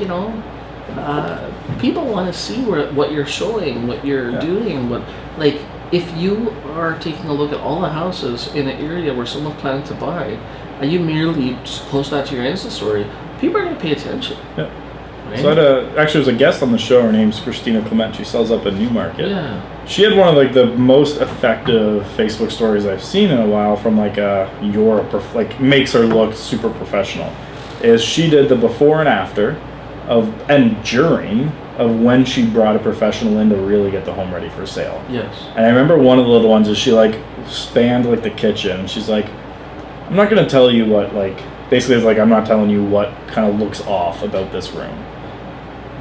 people want to see what you're showing, what you're doing. Like, if you are taking a look at all the houses in an area where someone's planning to buy, and you merely just post that to your Insta story, people are going to pay attention. Yeah. Right? So actually, there was a guest on the show. Her name's Christina Clement. She sells up in Newmarket. Yeah. She had one of like the most effective Facebook stories I've seen in a while from like makes her look super professional. Is she did the before and after and during of when she brought a professional in to really get the home ready for sale. Yes. And I remember one of the little ones is she like spanned like the kitchen. She's like, I'm not going to tell you what, like, basically it's like, I'm not telling you what kind of looks off about this room.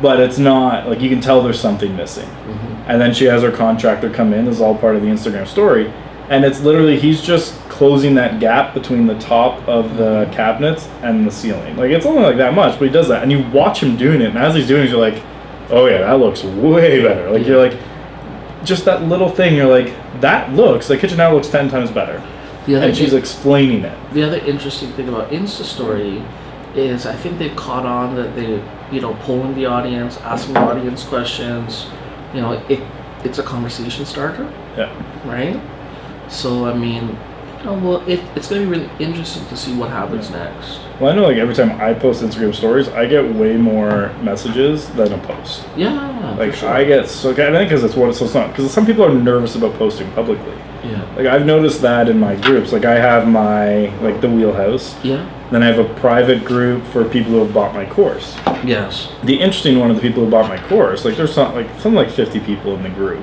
But it's not, like, you can tell there's something missing. Mm-hmm. And then she has her contractor come in, this is all part of the Instagram story, and it's literally, he's just closing that gap between the top of the cabinets and the ceiling. Like, it's only like that much, but he does that. And you watch him doing it, and as he's doing it, you're like, oh yeah, that looks way better. Like, you're like, just that little thing, you're like, the kitchen now looks 10 times better. And she's explaining it. The other interesting thing about Insta Story is I think they've caught on that they, polling the audience, asking the audience questions. It's a conversation starter. Yeah. Right? So, I mean, it's going to be really interesting to see what happens next. Well, I know, like, every time I post Instagram stories, I get way more messages than a post. Yeah, like, for sure. I get so, I think because it's what it's so not, because some people are nervous about posting publicly. Yeah. Like, I've noticed that in my groups. Like, I have my, like, the wheelhouse. Yeah. Then I have a private group for people who have bought my course. Yes. The interesting one of the people who bought my course, like, there's something like 50 people in the group.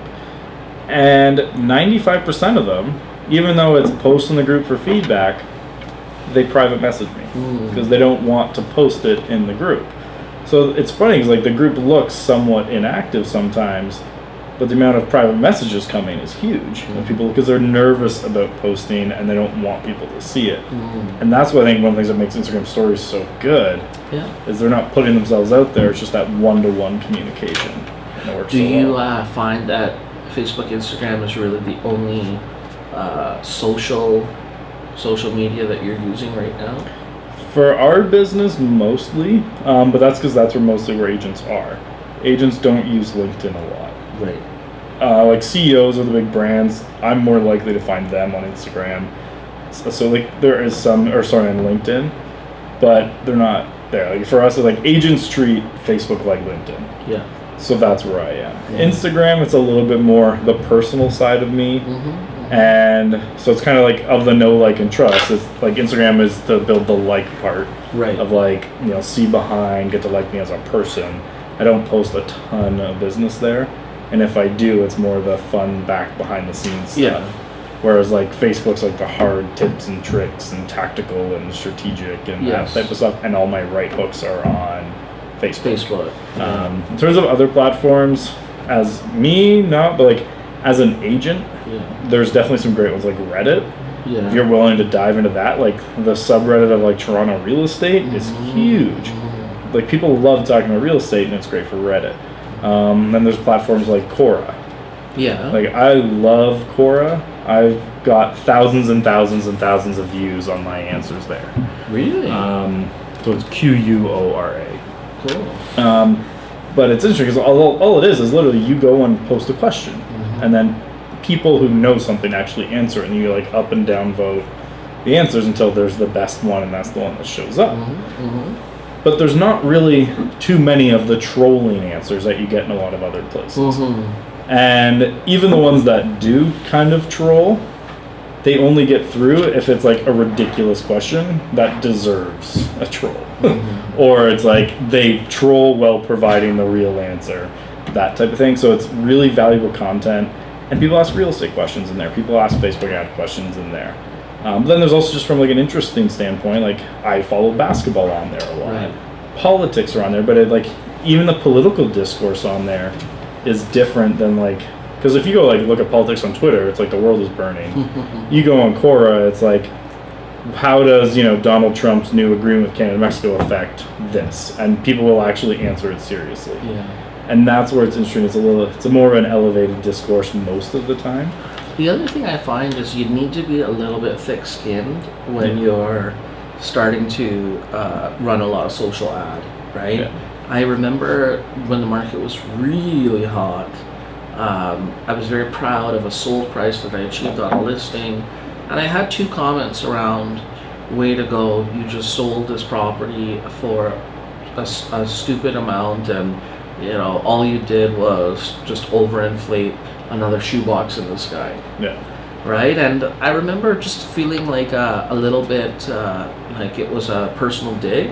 And 95% of them, even though it's post in the group for feedback, they private message me because they don't want to post it in the group. So it's funny because like the group looks somewhat inactive sometimes, but the amount of private messages coming is huge. People, because they're nervous about posting and they don't want people to see it. And that's what I think one of the things that makes Instagram stories so good is they're not putting themselves out there. It's just that one-to-one communication. And it works Do so you well. find that Facebook, Instagram is really the only social media that you're using right now? For our business, mostly, but that's because that's where agents are. Agents don't use LinkedIn a lot. Right. Like CEOs of the big brands, I'm more likely to find them on Instagram. So like there is on LinkedIn, but they're not there. Like for us, it's like agents treat Facebook like LinkedIn. Yeah. So that's where I am. Instagram, it's a little bit more the personal side of me. And so it's kind of like of the know, like, and trust. It's like Instagram is to build the like part. Right. Of like, you know, see behind, get to like me as a person. I don't post a ton of business there. And if I do, it's more the fun back behind the scenes stuff. Yeah. Whereas like Facebook's like the hard tips and tricks and tactical and strategic and that type of stuff. And all my right hooks are on Facebook. In terms of other platforms, as me, not, but like as an agent, there's definitely some great ones like Reddit. If you're willing to dive into that, like the subreddit of like Toronto real estate is huge. Like people love talking about real estate, and it's great for Reddit. Then there's platforms like Quora. Like I love Quora. I've got thousands and thousands and thousands of views on my answers there. Really? So it's Quora. Cool. But it's interesting because all it is literally you go and post a question, and then people who know something actually answer it, and you like up and down vote the answers until there's the best one, and that's the one that shows up. But there's not really too many of the trolling answers that you get in a lot of other places. And even the ones that do kind of troll, they only get through if it's like a ridiculous question that deserves a troll. Or it's like they troll while providing the real answer, that type of thing. So it's really valuable content. And people ask real estate questions in there. People ask Facebook ad questions in there. But then there's also just from like an interesting standpoint, like I follow basketball on there a lot. Politics are on there, but it, like even the political discourse on there is different than like, because if you go like look at politics on Twitter, it's like the world is burning. You go on Quora, it's like, how does, you know, Donald Trump's new agreement with Canada and Mexico affect this? And people will actually answer it seriously. And that's where it's interesting. It's a more of an elevated discourse most of the time. The other thing I find is you need to be a little bit thick-skinned when you're starting to run a lot of social ad, right? I remember when the market was really hot, I was very proud of a sold price that I achieved on a listing, and I had 2 comments around, way to go, you just sold this property for a stupid amount, and you know, all you did was just overinflate another shoebox in the sky. Right? And I remember just feeling like a little bit like it was a personal dig.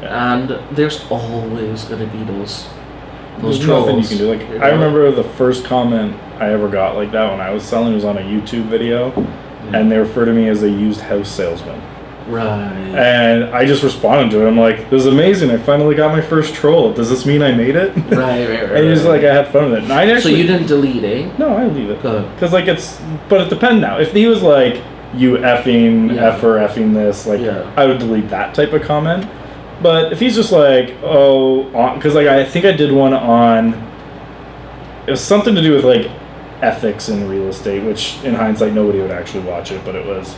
And there's always going to be those There's trolls. nothing you can do. Like I remember the first comment I ever got like that when I was selling was on a YouTube video, and they referred to me as a used house salesman. And I just responded to it. I'm like, this is amazing. I finally got my first troll. Does this mean I made it? And he's like, I had fun with it. And I actually, so you didn't delete, eh? No, I leave it. Because like but it depends now. If he was like, you effing, effer, effing this, like I would delete that type of comment. But if he's just like, because like I think I did one on, it was something to do with like ethics in real estate, which in hindsight nobody would actually watch it, but it was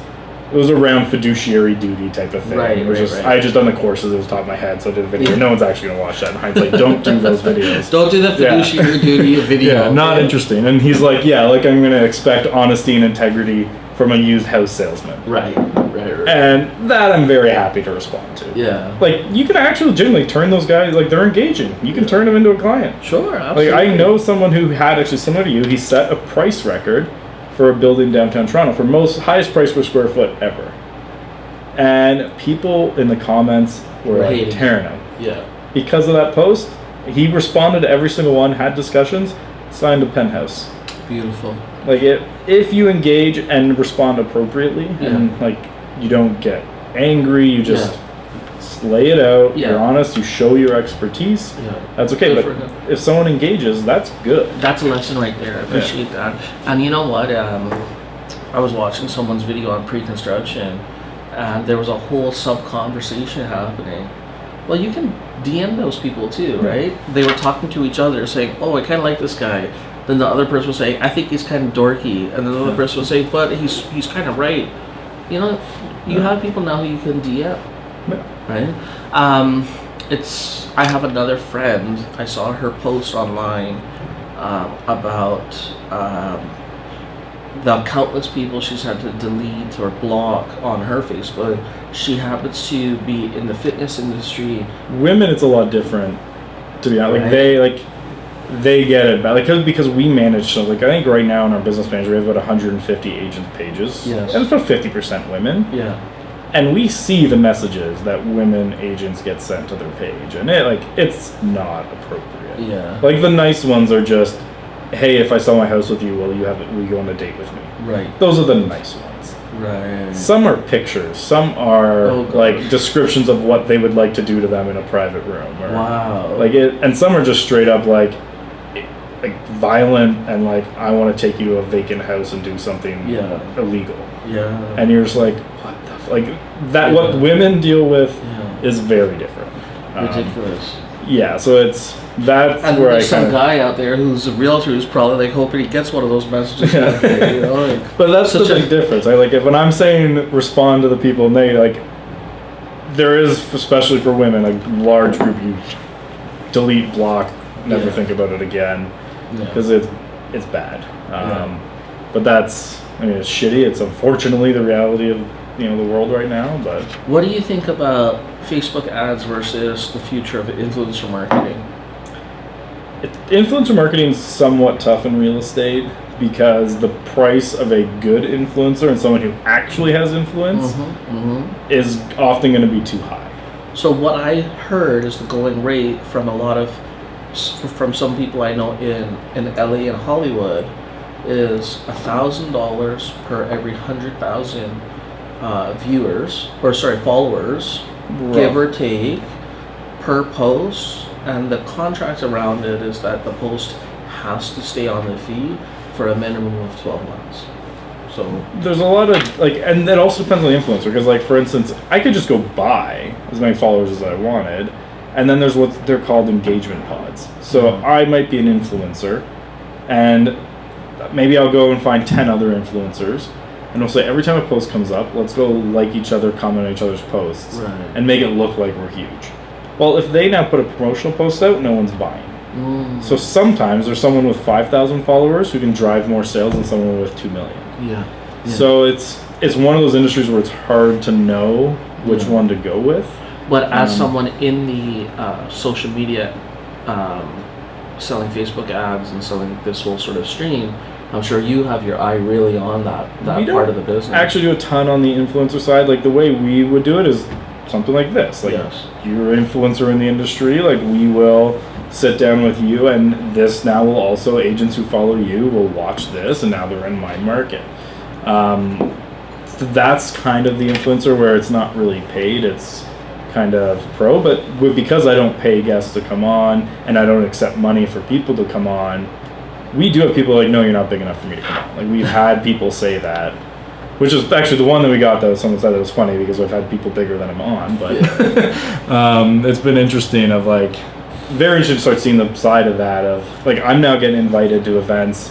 around fiduciary duty type of thing. I had just done the courses, it was top of my head, so I did a video. No one's actually going to watch that in hindsight. Don't do those videos. Don't do the fiduciary duty video. Not interesting. And he's like, like I'm going to expect honesty and integrity from a used house salesman. And that I'm very happy to respond to. Like, you can actually genuinely turn those guys, like, they're engaging. You can turn them into a client. Sure, absolutely. Like, I know someone who had, actually similar to you, he set a price record for a building downtown Toronto for highest price per square foot ever. And people in the comments were like tearing him. Because of that post, he responded to every single one, had discussions, signed a penthouse. Beautiful. Like if you engage and respond appropriately, and like you don't get angry, you just lay it out. You're honest. You show your expertise. That's okay. But if someone engages, that's good. That's a lesson right there. I appreciate that. And you know what? I was watching someone's video on pre-construction, and there was a whole sub-conversation happening. Well, you can DM those people too, right? They were talking to each other, saying, "Oh, I kind of like this guy." Then the other person would say, "I think he's kind of dorky," and then the other person would say, "But he's kind of right." You know, you have people now who you can DM, right? I have another friend. I saw her post online about the countless people she's had to delete or block on her Facebook. She happens to be in the fitness industry. Women, it's a lot different, to be honest. Like they get it back. Like, because we manage, so like I think right now in our business manager we have about 150 agent pages. Yes. And it's about 50% women. Yeah. And we see the messages that women agents get sent to their page, and it's not appropriate. Yeah. Like the nice ones are just, hey, if I sell my house with you, will you go on a date with me? Right. Those are the nice ones. Right. Some are pictures. Some are gosh. like descriptions of what they would like to do to them in a private room. Or, Wow. and some are just straight up like violent and like, I want to take you to a vacant house and do something illegal. Yeah. And you're just like, what the like that? Yeah. What women deal with is very different. Ridiculous. Yeah. So that's and where there's some guy out there who's a realtor who's probably like hoping he gets one of those messages. One day, you know? Like, but that's the big difference. When I'm saying respond to the people, and they like, there is, especially for women, a large group you delete, block, never think about it again, because it's bad. But that's, I mean, it's shitty. It's unfortunately the reality of the world right now. But what do you think about Facebook ads versus the future of influencer marketing? Influencer marketing is somewhat tough in real estate because the price of a good influencer and someone who actually has influence is often going to be too high. So what I heard is the going rate from from some people I know in LA and Hollywood is $1,000 per every 100,000 followers, give or take, per post. And the contract around it is that the post has to stay on the feed for a minimum of 12 months. So there's a lot of and it also depends on the influencer, because for instance, I could just go buy as many followers as I wanted, and then there's what they're called engagement pods. So I might be an influencer, and maybe I'll go and find 10 other influencers, and we'll say every time a post comes up, let's go like each other, comment on each other's posts, and make it look like we're huge. Well, if they now put a promotional post out, no one's buying. So sometimes there's someone with 5,000 followers who can drive more sales than someone with 2 million. Yeah. So it's one of those industries where it's hard to know which one to go with. But as someone in the social media, selling Facebook ads and selling this whole sort of stream, I'm sure you have your eye really on that part of the business. Actually do a ton on the influencer side. Like the way we would do it is something like this. You're an influencer in the industry, we will sit down with you, and this now will also, agents who follow you will watch this, and now they're in my market. So that's kind of the influencer where it's not really paid, it's kind of pro, but because I don't pay guests to come on, and I don't accept money for people to come on, we do have people no, you're not big enough for me to come on. We've had people say that, which is actually the one that we got, though. Someone said it was funny because we've had people bigger than I'm on, but it's been interesting of very interesting to start seeing the side of that of I'm now getting invited to events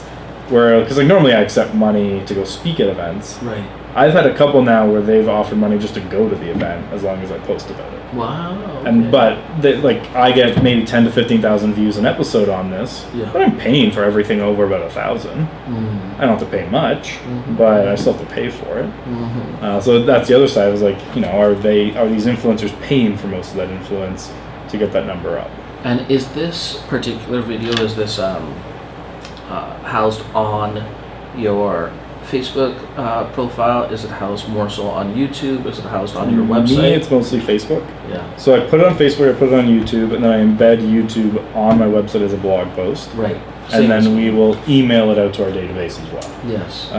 where, because normally I accept money to go speak at events. Right. I've had a couple now where they've offered money just to go to the event as long as I post about it. Wow. Okay. And but I get maybe 10 to 15,000 views an episode on this, but I'm paying for everything over about 1,000. I don't have to pay much, but I still have to pay for it. So that's the other side. Is are these influencers paying for most of that influence to get that number up? And is this particular video housed on your Facebook profile? Is it housed more so on YouTube? Is it housed on your website? Me, it's mostly Facebook. Yeah. So I put it on Facebook, I put it on YouTube, and then I embed YouTube on my website as a blog post. Right. And then we will email it out to our database as well. Yes.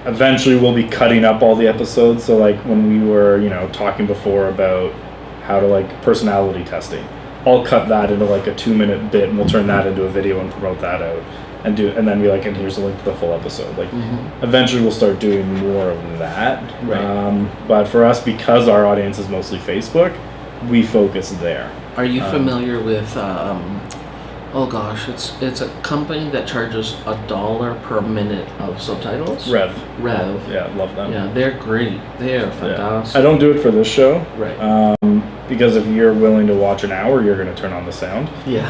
Eventually we'll be cutting up all the episodes. So when we were, talking before about how to personality testing, I'll cut that into a 2-minute bit, and we'll turn that into a video and promote that out. And then be and here's a link to the full episode. Eventually we'll start doing more of that. Right. But for us, because our audience is mostly Facebook, we focus there. Are you familiar with? It's a company that charges $1 per minute of subtitles. Rev. Yeah, love them. Yeah, they're great. They are fantastic. Yeah. I don't do it for this show. Right. Because if you're willing to watch an hour, you're going to turn on the sound. Yeah.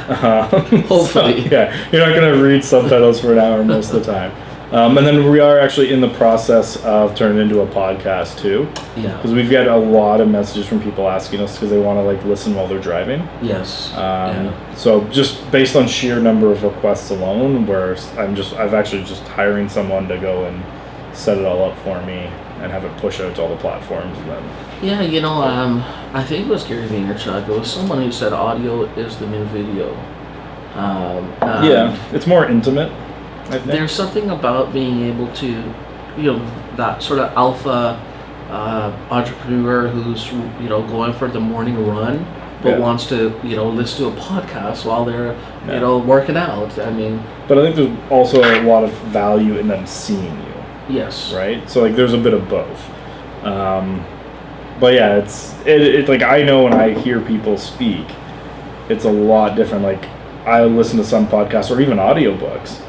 Hopefully. So, you're not going to read subtitles for an hour most of the time. And then we are actually in the process of turning it into a podcast too. Yeah. Because we've got a lot of messages from people asking us because they want to like listen while they're driving. Yes. So just based on sheer number of requests alone, where I've actually just hiring someone to go and set it all up for me and have it push out to all the platforms. And then Yeah, I think it was Gary Vaynerchuk. It was someone who said audio is the new video. yeah, it's more intimate. I think. There's something about being able to, that sort of alpha entrepreneur who's, going for the morning run, but wants to, listen to a podcast while they're, working out. I mean. But I think there's also a lot of value in them seeing you. Yes. Right? So, like, there's a bit of both. But yeah, it's like, I know when I hear people speak, it's a lot different. Like, I listen to some podcasts or even audiobooks,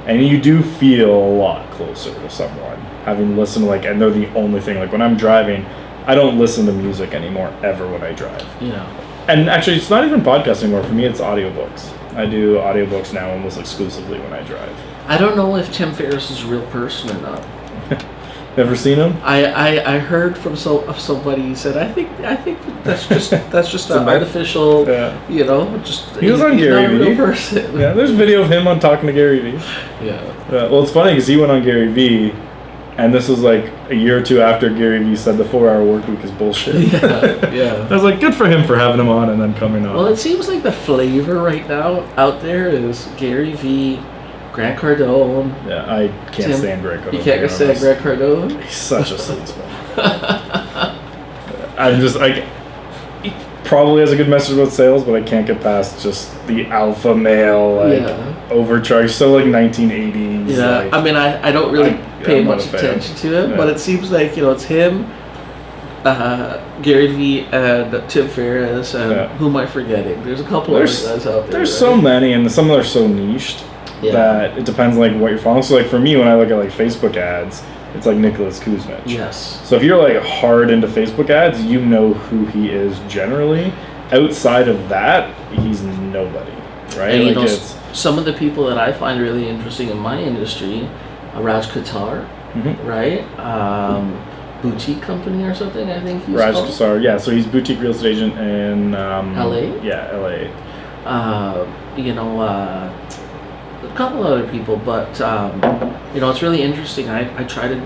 and you do feel a lot closer to someone having listened to, like, and they're the only thing. Like, when I'm driving, I don't listen to music anymore ever when I drive. Yeah. And actually, it's not even podcasts anymore. For me, it's audiobooks. I do audiobooks now almost exclusively when I drive. I don't know if Tim Ferriss is a real person or not. Never seen him? I heard from somebody who said I think that's just an artificial, just he was on Gary not a Vee. real person. Yeah, there's video of him on talking to Gary Vee. Yeah. Well, it's funny because he went on Gary Vee, and this was like a year or two after Gary Vee said the 4-hour work week is bullshit. Yeah. I was like, good for him for having him on and then coming on. Well, it seems like the flavor right now out there is Gary Vee, Grant Cardone. Yeah, I can't stand Grant Cardone. You can't stand Grant Cardone? He's such a sleazeball. I'm just like, he probably has a good message about sales, but I can't get past just the alpha male, overcharge. So like 1980s. Yeah, like, I mean, I don't really pay I'm not much a fan. attention to it, but it seems like, it's him, Gary Vee, and Tim Ferriss, and who am I forgetting? There's a couple other guys out there. There's so many, and some of them are so niched. Yeah. That it depends like what you're following. So like for me, when I look at like Facebook ads, it's like Nicholas Kuzmich. Yes. So if you're like hard into Facebook ads, you know who he is generally. Outside of that, he's nobody, right? And like some of the people that I find really interesting in my industry, Raj Katar, right? Boutique company or something, I think he's Raj called. Kassar, yeah. So he's boutique real estate agent in LA. Yeah, LA. A couple other people, but it's really interesting. I try to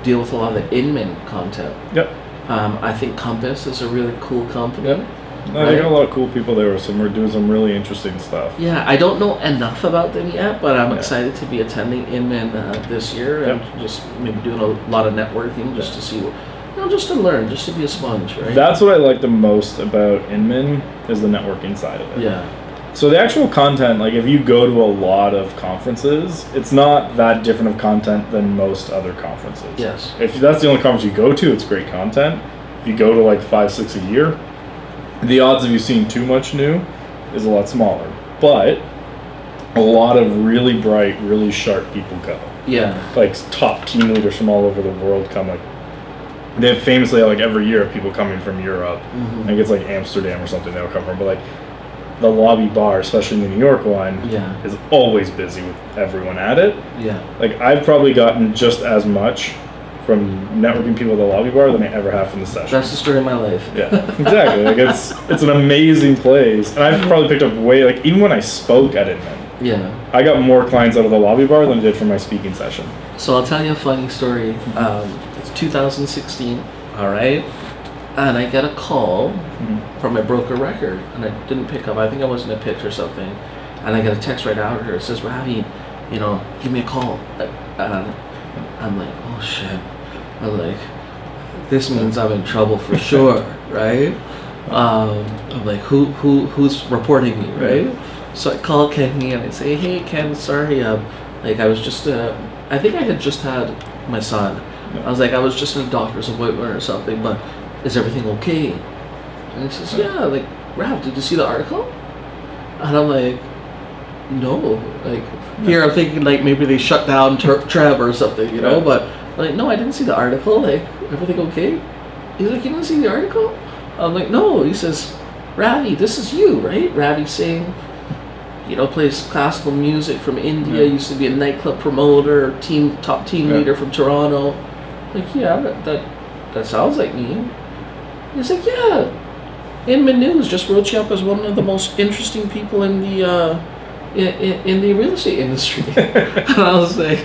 deal with a lot of the Inman content. Yep. I think Compass is a really cool company. Yep. No, they got a lot of cool people there. We're doing some really interesting stuff. Yeah, I don't know enough about them yet, but I'm excited to be attending Inman this year and just maybe doing a lot of networking just to see, just to learn, just to be a sponge, right? That's what I like the most about Inman is the networking side of it. Yeah. So the actual content, like if you go to a lot of conferences, it's not that different of content than most other conferences. Yes. If that's the only conference you go to, it's great content. If you go to like 5-6 a year, the odds of you seeing too much new is a lot smaller. But a lot of really bright, really sharp people go. Yeah. Like top team leaders from all over the world come. Like they have famously like every year people coming from Europe. I think it's like Amsterdam or something they'll come from. But like the lobby bar, especially the New York one, is always busy with everyone at it. Yeah. Like I've probably gotten just as much from networking people at the lobby bar than I ever have from the session. That's the story of my life. Yeah, exactly. Like it's an amazing place, and I've probably picked up way like even when I spoke at Inman. Yeah. I got more clients out of the lobby bar than I did from my speaking session. So I'll tell you a funny story. It's 2016. All right. And I get a call from my broker record, and I didn't pick up. I think I was in a pitch or something. And I get a text right after. It says, Ravi, give me a call. And I'm like, oh shit. I'm like, this means I'm in trouble for sure, right? I'm like, who's reporting me, right? So I call Kenny and I say, hey Ken, sorry, I was just, I think I had just had my son. I was like, I was just in a doctor's appointment or something, but is everything okay? And he says, yeah, like, Rav, did you see the article? And I'm like, no. Like, here I'm thinking, like, maybe they shut down Treb or something, but, like, no, I didn't see the article. Like, everything okay? He's like, you didn't see the article? I'm like, no. He says, Ravi, this is you, right? Ravi Singh. plays classical music from India, used to be a nightclub promoter, top team leader from Toronto. Like, yeah, that sounds like me. He's like, yeah, Inman News just wrote you up as one of the most interesting people in the in the real estate industry. And I was like,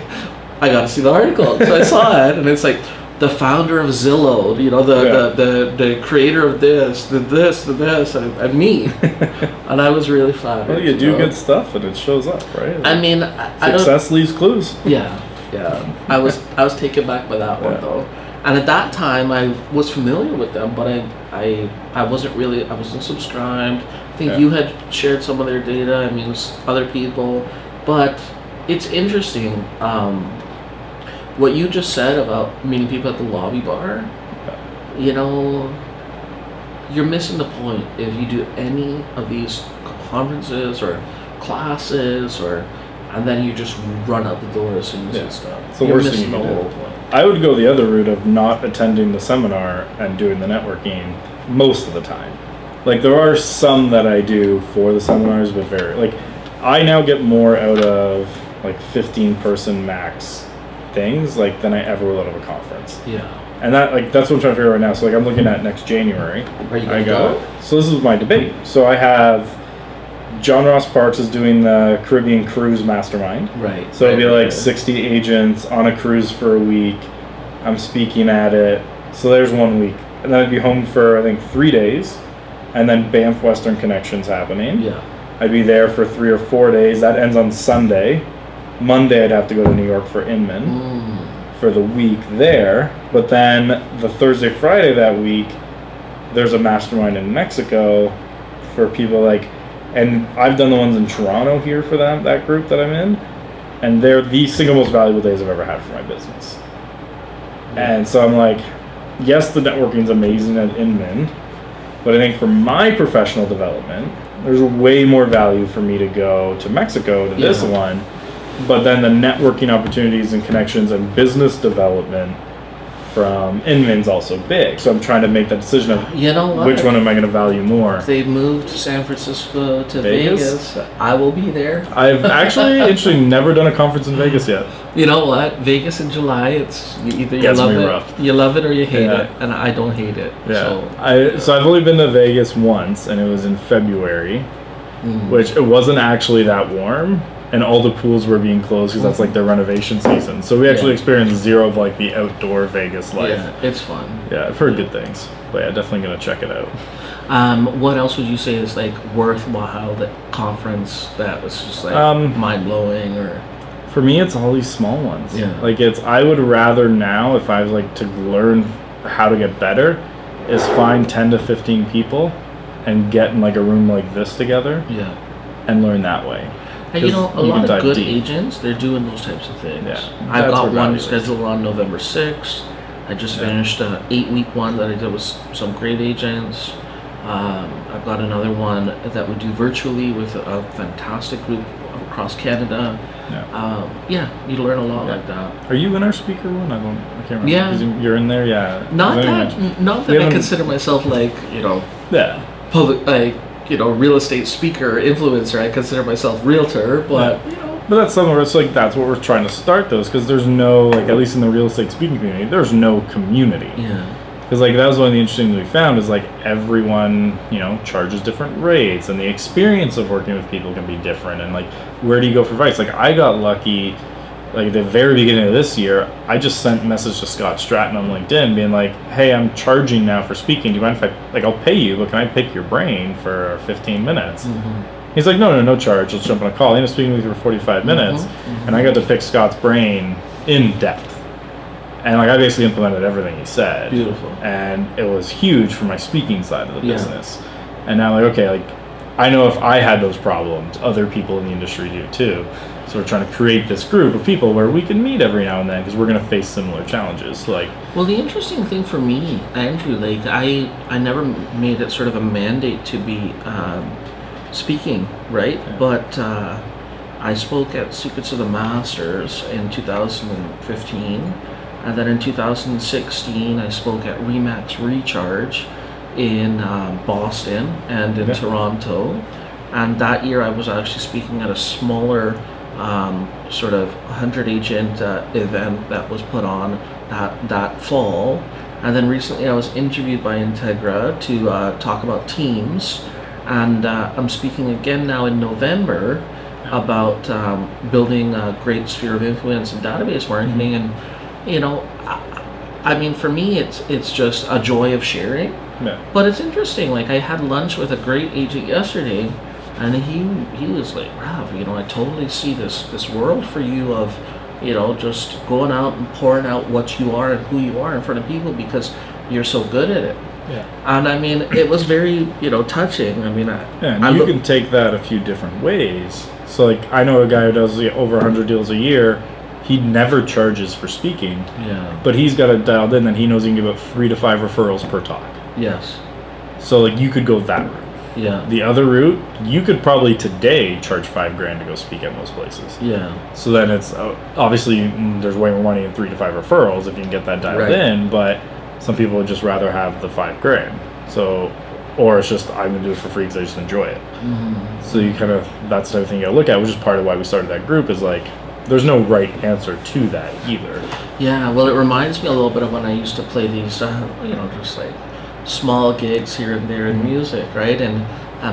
I got to see the article. So I saw it, and it's like the founder of Zillow, the creator of this, and me. And I was really flattered. Well, you do good stuff, and it shows up, right? Like, I mean, success leaves clues. Yeah. I was taken back by that one though. And at that time, I was familiar with them, but I wasn't subscribed. I think you had shared some of their data. I mean, it was other people, but it's interesting. What you just said about meeting people at the lobby bar, you're missing the point if you do any of these conferences or classes and then you just run out the door as soon as you stop. It's the worst thing you can do. I would go the other route of not attending the seminar and doing the networking most of the time. Like, there are some that I do for the seminars, but I now get more out of 15-person max things than I ever will out of a conference. Yeah. And that's what I'm trying to figure out right now. So I'm looking at next January. Are you gonna go? So this is my debate. So I have John Ross Parks is doing the Caribbean Cruise Mastermind. Right. So it'll be 60 agents on a cruise for a week. I'm speaking at it. So there's 1 week. And then I'd be home for, I think, 3 days. And then Banff Western Connection's happening. Yeah. I'd be there for 3 or 4 days. That ends on Sunday. Monday I'd have to go to New York for Inman for the week there. But then the Thursday, Friday that week, there's a mastermind in Mexico for people and I've done the ones in Toronto here for that group that I'm in, and they're the single most valuable days I've ever had for my business. Yeah. And so I'm like, yes, the networking's amazing at Inman, but I think for my professional development, there's way more value for me to go to Mexico to this one, but then the networking opportunities and connections and business development from Inman's also big. So I'm trying to make that decision of which one am I going to value more. They moved San Francisco to Vegas. I will be there. I've actually never done a conference in Vegas yet. You know what? Vegas in July, it's either you love it or you hate it, and I don't hate it. Yeah. So I've only been to Vegas once, and it was in February, which it wasn't actually that warm. And all the pools were being closed because that's their renovation season. So we actually experienced zero of the outdoor Vegas life. Yeah, it's fun. Yeah, I've heard good things. But yeah, definitely gonna check it out. What else would you say is worthwhile, that conference that was just mind blowing or? For me, it's all these small ones. Yeah. I would rather now, if I was to learn how to get better, is find 10 to 15 people and get in a room like this together. Yeah. And learn that way. And a lot of good agents, they're doing those types of things. Yeah, I've got one scheduled on November 6th. I just finished an 8-week one that I did with some great agents. I've got another one that we do virtually with a fantastic group across Canada. You learn a lot like that. Are you in our speaker one? I can't remember. Yeah. You're in there? Yeah. Not that I consider myself public, real estate speaker, influencer. I consider myself realtor, but But that's something where it's that's what we're trying to start those, because there's no at least in the real estate speaking community, there's no community. Yeah. Because that was one of the interesting things we found is everyone charges different rates, and the experience of working with people can be different, and where do you go for advice? I got lucky. The very beginning of this year, I just sent a message to Scott Stratton on LinkedIn being hey, I'm charging now for speaking. Do you mind if I'll pay you, but can I pick your brain for 15 minutes? Mm-hmm. He's no charge. Let's jump on a call. He ended up speaking with you for 45 minutes, and I got to pick Scott's brain in depth. And I basically implemented everything he said. Beautiful. And it was huge for my speaking side of the business. And now I know if I had those problems, other people in the industry do too. So we're trying to create this group of people where we can meet every now and then because we're going to face similar challenges. Well, the interesting thing for me, Andrew, I never made it sort of a mandate to be speaking, right? Yeah. But I spoke at Secrets of the Masters in 2015, and then in 2016 I spoke at Remax Recharge in Boston and in Toronto. And that year I was actually speaking at a smaller sort of 100 agent event that was put on that fall. And then recently I was interviewed by Integra to talk about teams. And I'm speaking again now in November about building a great sphere of influence in database marketing. And, you know, I mean, for me, it's just a joy of sharing. Yeah. But it's interesting. Like, I had lunch with a great agent yesterday, and he was like, Rav, you know, I totally see this world for you of, you know, just going out and pouring out what you are and who you are in front of people because you're so good at it. Yeah. And I mean, it was very, you know, touching. I mean, you can take that a few different ways. So, like, I know a guy who does over 100 deals a year. He never charges for speaking. Yeah. But he's got it dialed in, and he knows he can give out 3 to 5 referrals per talk. Yes. So, like, you could go that route. Yeah. The other route, you could probably today charge $5,000 to go speak at most places. Yeah. So then it's obviously there's way more money in 3 to 5 referrals if you can get that dialed in. But some people would just rather have the $5,000. So, or it's just I'm gonna do it for free because I just enjoy it. Mm-hmm. So you kind of that's the other thing you gotta look at, which is part of why we started that group. Is like there's no right answer to that either. Yeah. Well, it reminds me a little bit of when I used to play these, you know, just like small gigs here and there in music, right? And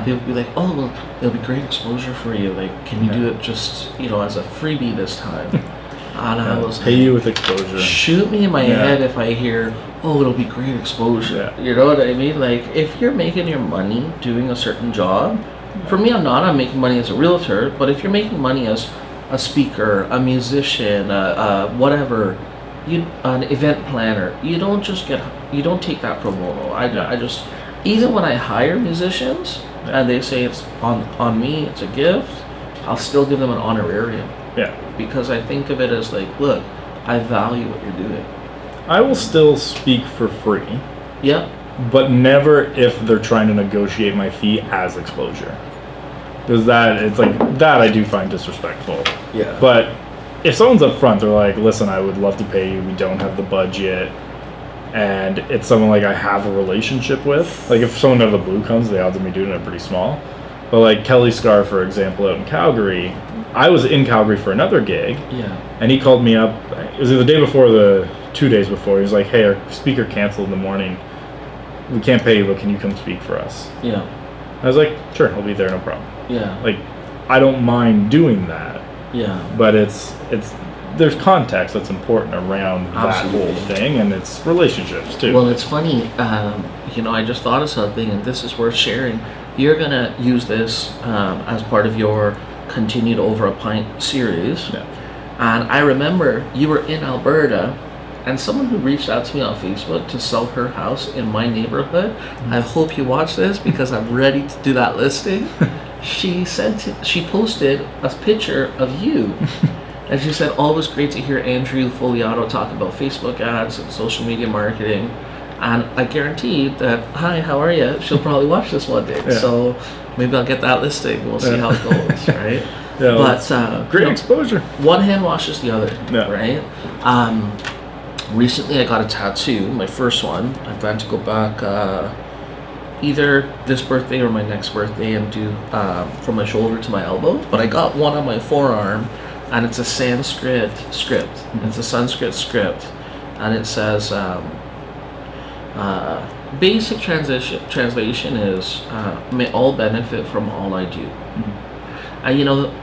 people would be like, oh, well, it'll be great exposure for you. Like, can you do it just, you know, as a freebie this time? And I was pay you with exposure. Shoot me in my head if I hear, oh, it'll be great exposure. You know what I mean? Like, if you're making your money doing a certain job, for me, I'm making money as a realtor, but if you're making money as a speaker, a musician, whatever, an event planner, you don't take that pro bono. I just, even when I hire musicians and they say it's on me, it's a gift, I'll still give them an honorarium. Yeah. Because I think of it as like, look, I value what you're doing. I will still speak for free. Yeah. But never if they're trying to negotiate my fee as exposure. Because it's like, that I do find disrespectful. Yeah. But if someone's up front, they're like, listen, I would love to pay you, we don't have the budget, and it's someone like I have a relationship with, like if someone out of the blue comes, the odds of me doing it are pretty small. But like Kelly Scar, for example, out in Calgary, I was in Calgary for another gig, and he called me up, it was the day before, 2 days before, he was like, hey, our speaker canceled in the morning, we can't pay you, but can you come speak for us? Yeah. I was like, sure, I'll be there, no problem. Yeah. Like, I don't mind doing that. Yeah. But there's context that's important around that whole thing, and it's relationships too. Well, it's funny, you know, I just thought of something, and this is worth sharing. You're gonna use this as part of your continued Over a Pint series. Yeah. And I remember you were in Alberta, and someone who reached out to me on Facebook to sell her house in my neighborhood. I hope you watch this because I'm ready to do that listing. She posted a picture of you, and she said, always great to hear Andrew Foliato talk about Facebook ads and social media marketing. And I guarantee that, hi, how are you? She'll probably watch this one day. Yeah. So maybe I'll get that listing. We'll see how it goes, right? Yeah, but great exposure. One hand washes the other, right? Recently I got a tattoo, my first one. I plan to go back either this birthday or my next birthday and do from my shoulder to my elbow. But I got one on my forearm, and it's a Sanskrit script. It's a Sanskrit script, and it says basic translation is may all benefit from all I do. And you know,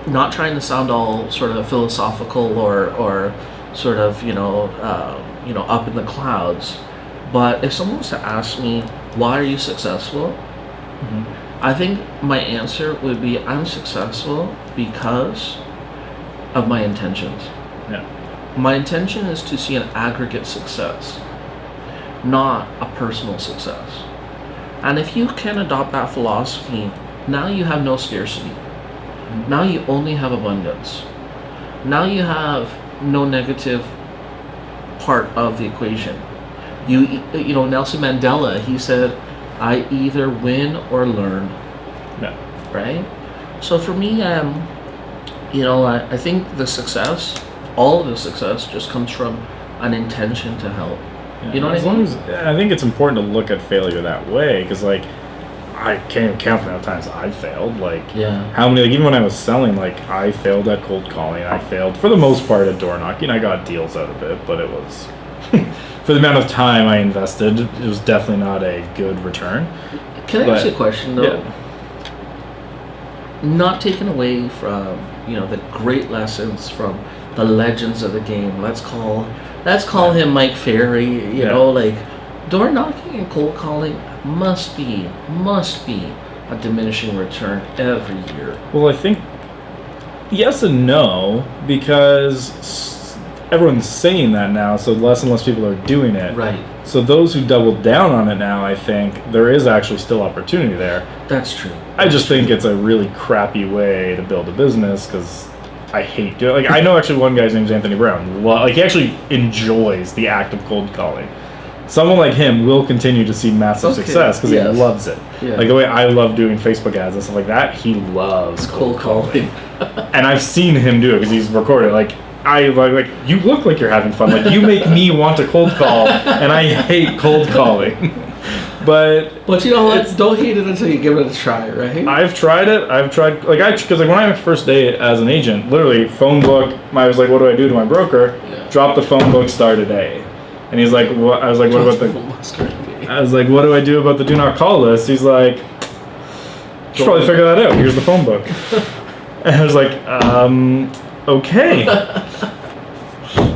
not trying to sound all sort of philosophical or sort of you know up in the clouds, but if someone was to ask me, why are you successful? I think my answer would be, I'm successful because of my intentions. My intention is to see an aggregate success, not a personal success. And if you can adopt that philosophy, now you have no scarcity. Now you only have abundance. Now you have no negative part of the equation. You know, Nelson Mandela, he said, I either win or learn. Right? So for me, you know, I think the success, all of the success, just comes from an intention to help. You know what I mean? I think it's important to look at failure that way, because like I can't even count the amount of times I failed. Like, Yeah. how many, like, even when I was selling, like, I failed at cold calling. I failed, for the most part, at door knocking. I got deals out of it, but it was, for the amount of time I invested, it was definitely not a good return. Can I ask you a question, though? Yeah. Not taken away from, the great lessons from the legends of the game. Let's call him Mike Ferry, like, door knocking and cold calling must be a diminishing return every year. Well, I think yes and no, because everyone's saying that now, so less and less people are doing it. Right. So those who double down on it now, I think there is actually still opportunity there. That's true. I just think it's a really crappy way to build a business, because I hate doing it. Like, I know actually one guy's name's Anthony Brown. Like, he actually enjoys the act of cold calling. Someone like him will continue to see massive success because he loves it. Yeah. Like the way I love doing Facebook ads and stuff like that, he loves cold calling. And I've seen him do it because he's recorded. Like, you look like you're having fun. Like, you make me want to cold call, and I hate cold calling. But you know what? Don't hate it until you give it a try, right? I've tried it. Because when I went first day as an agent, literally phone book. I was like, what do I do to my broker? Yeah. Drop the phone book, start a day. And he's like, what? I was like, what about the? I was like, what do I do about the do not call list? He's like, should probably figure that out. Here's the phone book. And I was like, okay.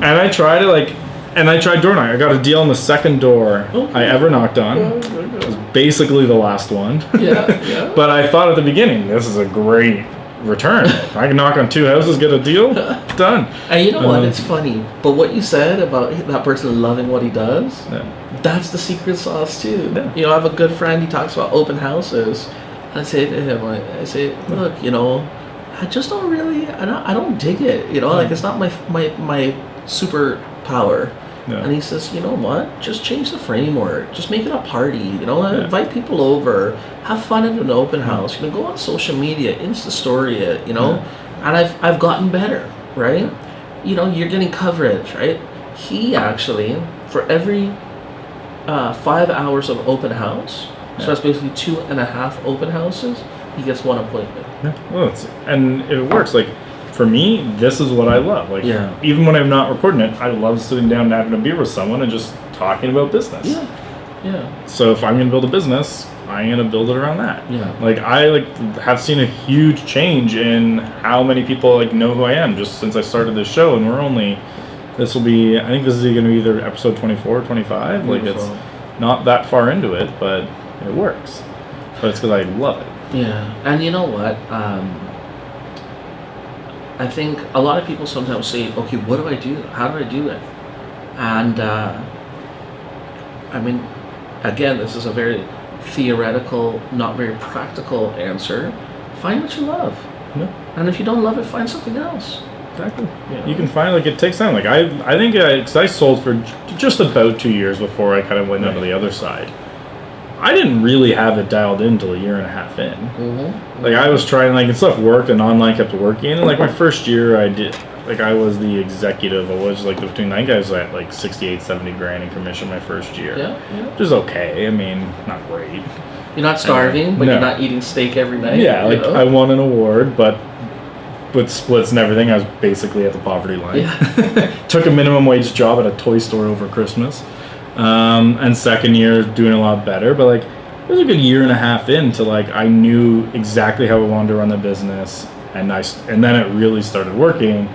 And I tried it, and I tried door knocking. I got a deal on the second door I ever knocked on. It was basically the last one. Yeah. But I thought at the beginning, this is a great return. I can knock on 2 houses, get a deal, done. And you know what? It's funny. But what you said about that person loving what he does, that's the secret sauce too. Yeah. I have a good friend. He talks about open houses. I say to him, look, I just don't really, I don't dig it. Like, it's not my superpower. Yeah. And he says, you know what? Just change the framework. Just make it a party. Invite people over. Have fun at an open house. Go on social media, Insta story it. And I've gotten better, right? You're getting coverage, right? He actually, for every 5 hours of open house, so that's basically 2.5 open houses, he gets 1 appointment. Yeah. Well, and it works. Like, for me, this is what I love. Like, even when I'm not recording it, I love sitting down and having a beer with someone and just talking about business. Yeah. So if I'm going to build a business, I'm going to build it around that. Yeah. Like, I have seen a huge change in how many people know who I am just since I started this show, and I think this is going to be either episode 24 or 25. Beautiful. Like, it's not that far into it, but it works. But it's because I love it. Yeah. And you know what? I think a lot of people sometimes say, okay, what do I do? How do I do it? And, again, this is a very theoretical, not very practical answer. Find what you love. Yeah. And if you don't love it, find something else. Exactly. Yeah. You can find, it takes time. Like, I think I sold for just about 2 years before I kind of went onto the other side. I didn't really have it dialed in until 1.5 years in. Mm-hmm. Like, I was trying, and stuff worked, and online kept working. And, my first year, I was the executive. I was, between, I was at, 68, 70 grand in commission my first year. Yeah. Which is okay. Not great. You're not starving, but you're not eating steak every night. Yeah, I won an award, but with splits and everything, I was basically at the poverty line. Yeah. Took a minimum wage job at a toy store over Christmas. And second year doing a lot better, but it was a good 1.5 years into I knew exactly how I wanted to run the business, and then it really started working,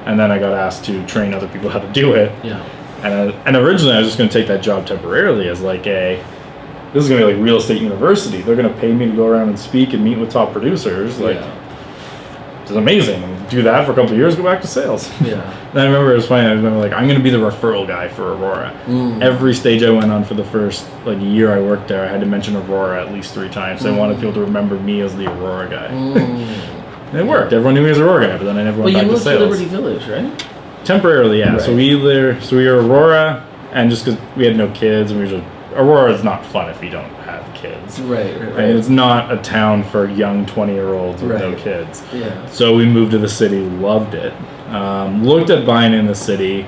and then I got asked to train other people how to do it. Yeah. And originally I was just going to take that job temporarily as this is going to be real estate university. They're going to pay me to go around and speak and meet with top producers. It's amazing. Do that for a couple of years, go back to sales. Yeah. And I remember it was funny. I remember I'm going to be the referral guy for Aurora. Every stage I went on for the first year I worked there, I had to mention Aurora at least 3 times. I wanted people to remember me as the Aurora guy. And it worked. Everyone knew me as Aurora guy, but then I never went back to sales. But you moved to Liberty Village, right? Temporarily, yeah. Right. So we were Aurora, and just because we had no kids, and Aurora is not fun if you don't have kids. Right. It's not a town for young 20-year-olds with no kids. Yeah. So we moved to the city, loved it. Looked at buying in the city,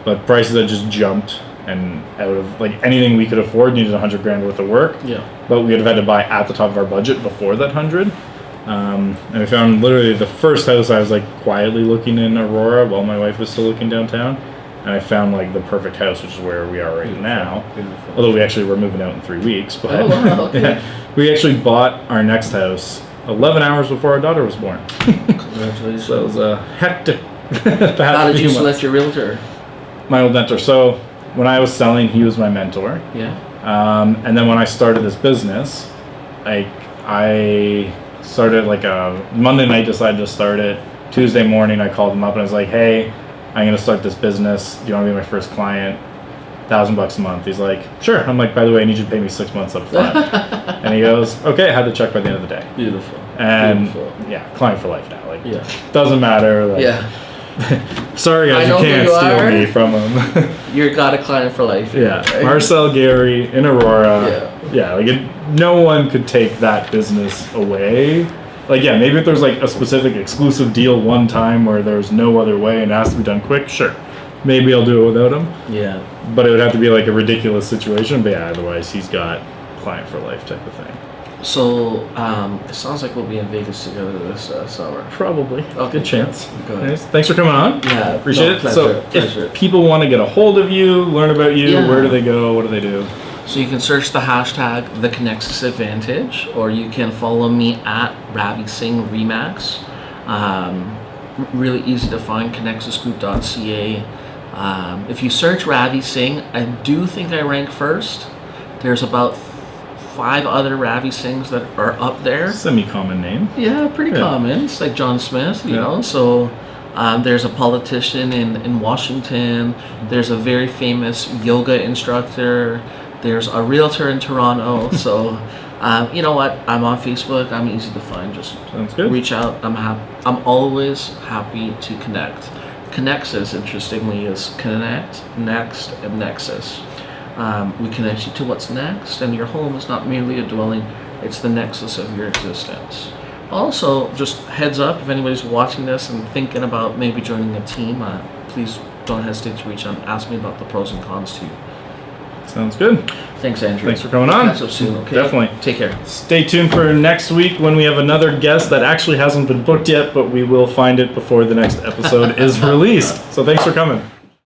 but prices had just jumped, and out of like anything we could afford needed $100,000 worth of work. Yeah. But we would have had to buy at the top of our budget before that 100. And we found literally the first house. I was like quietly looking in Aurora while my wife was still looking downtown, and I found like the perfect house, which is where we are right now. Beautiful. Although we actually were moving out in 3 weeks, but Oh, wow, okay. yeah, we actually bought our next house 11 hours before our daughter was born. Congratulations. So it was a hectic. How did you select your realtor? My old mentor. So when I was selling, he was my mentor. Yeah. And then when I started this business, I started like a Monday night, decided to start it. Tuesday morning, I called him up and I was like, "Hey, I'm gonna start this business. Do you want to be my first client? $1,000 a month." He's like, "Sure." I'm like, "By the way, I need you to pay me 6 months up front." And he goes, "Okay." I had the check by the end of the day. Beautiful. And Beautiful. yeah, client for life now. Like, Yeah. doesn't matter. Like, Yeah. sorry guys, I you know who can't you steal are. me from him. You got a client for life. Yeah, Right? Marcel Gary in Aurora. Yeah. Yeah, like no one could take that business away. Like, yeah, maybe if there's like a specific exclusive deal one time where there's no other way and it has to be done quick, sure. Maybe I'll do it without him. Yeah. But it would have to be like a ridiculous situation. But yeah, otherwise he's got client for life type of thing. So, it sounds like we'll be in Vegas together this summer. Probably. Okay, Good chance. good. Nice. Thanks for coming on. Yeah, Appreciate no, it. pleasure, So pleasure. if people want to get a hold of you, learn about you, Yeah. where do they go? What do they do? So you can search the hashtag the Connexus Advantage, or you can follow me at Ravi Singh Remax. Really easy to find, connexusgroup.ca. If you search Ravi Singh, I do think I rank first. There's about 5 other Ravi Singhs that are up there. Semi-common name. Yeah, pretty Yeah. common. It's like John Smith, you Yeah. know. So there's a politician in Washington. There's a very famous yoga instructor. There's a realtor in Toronto. So you know what? I'm on Facebook. I'm easy to find. Just Sounds good. reach out. I'm always happy to connect. Connexus, interestingly, is connect, next, and nexus. We connect you to what's next, and your home is not merely a dwelling, it's the nexus of your existence. Also, just heads up, if anybody's watching this and thinking about maybe joining a team, please don't hesitate to reach out and ask me about the pros and cons too. Sounds good. Thanks, Andrew. Thanks for coming on. Catch up soon, okay? Definitely. Take care. Stay tuned for next week when we have another guest that actually hasn't been booked yet, but we will find it before the next episode is released. So thanks for coming.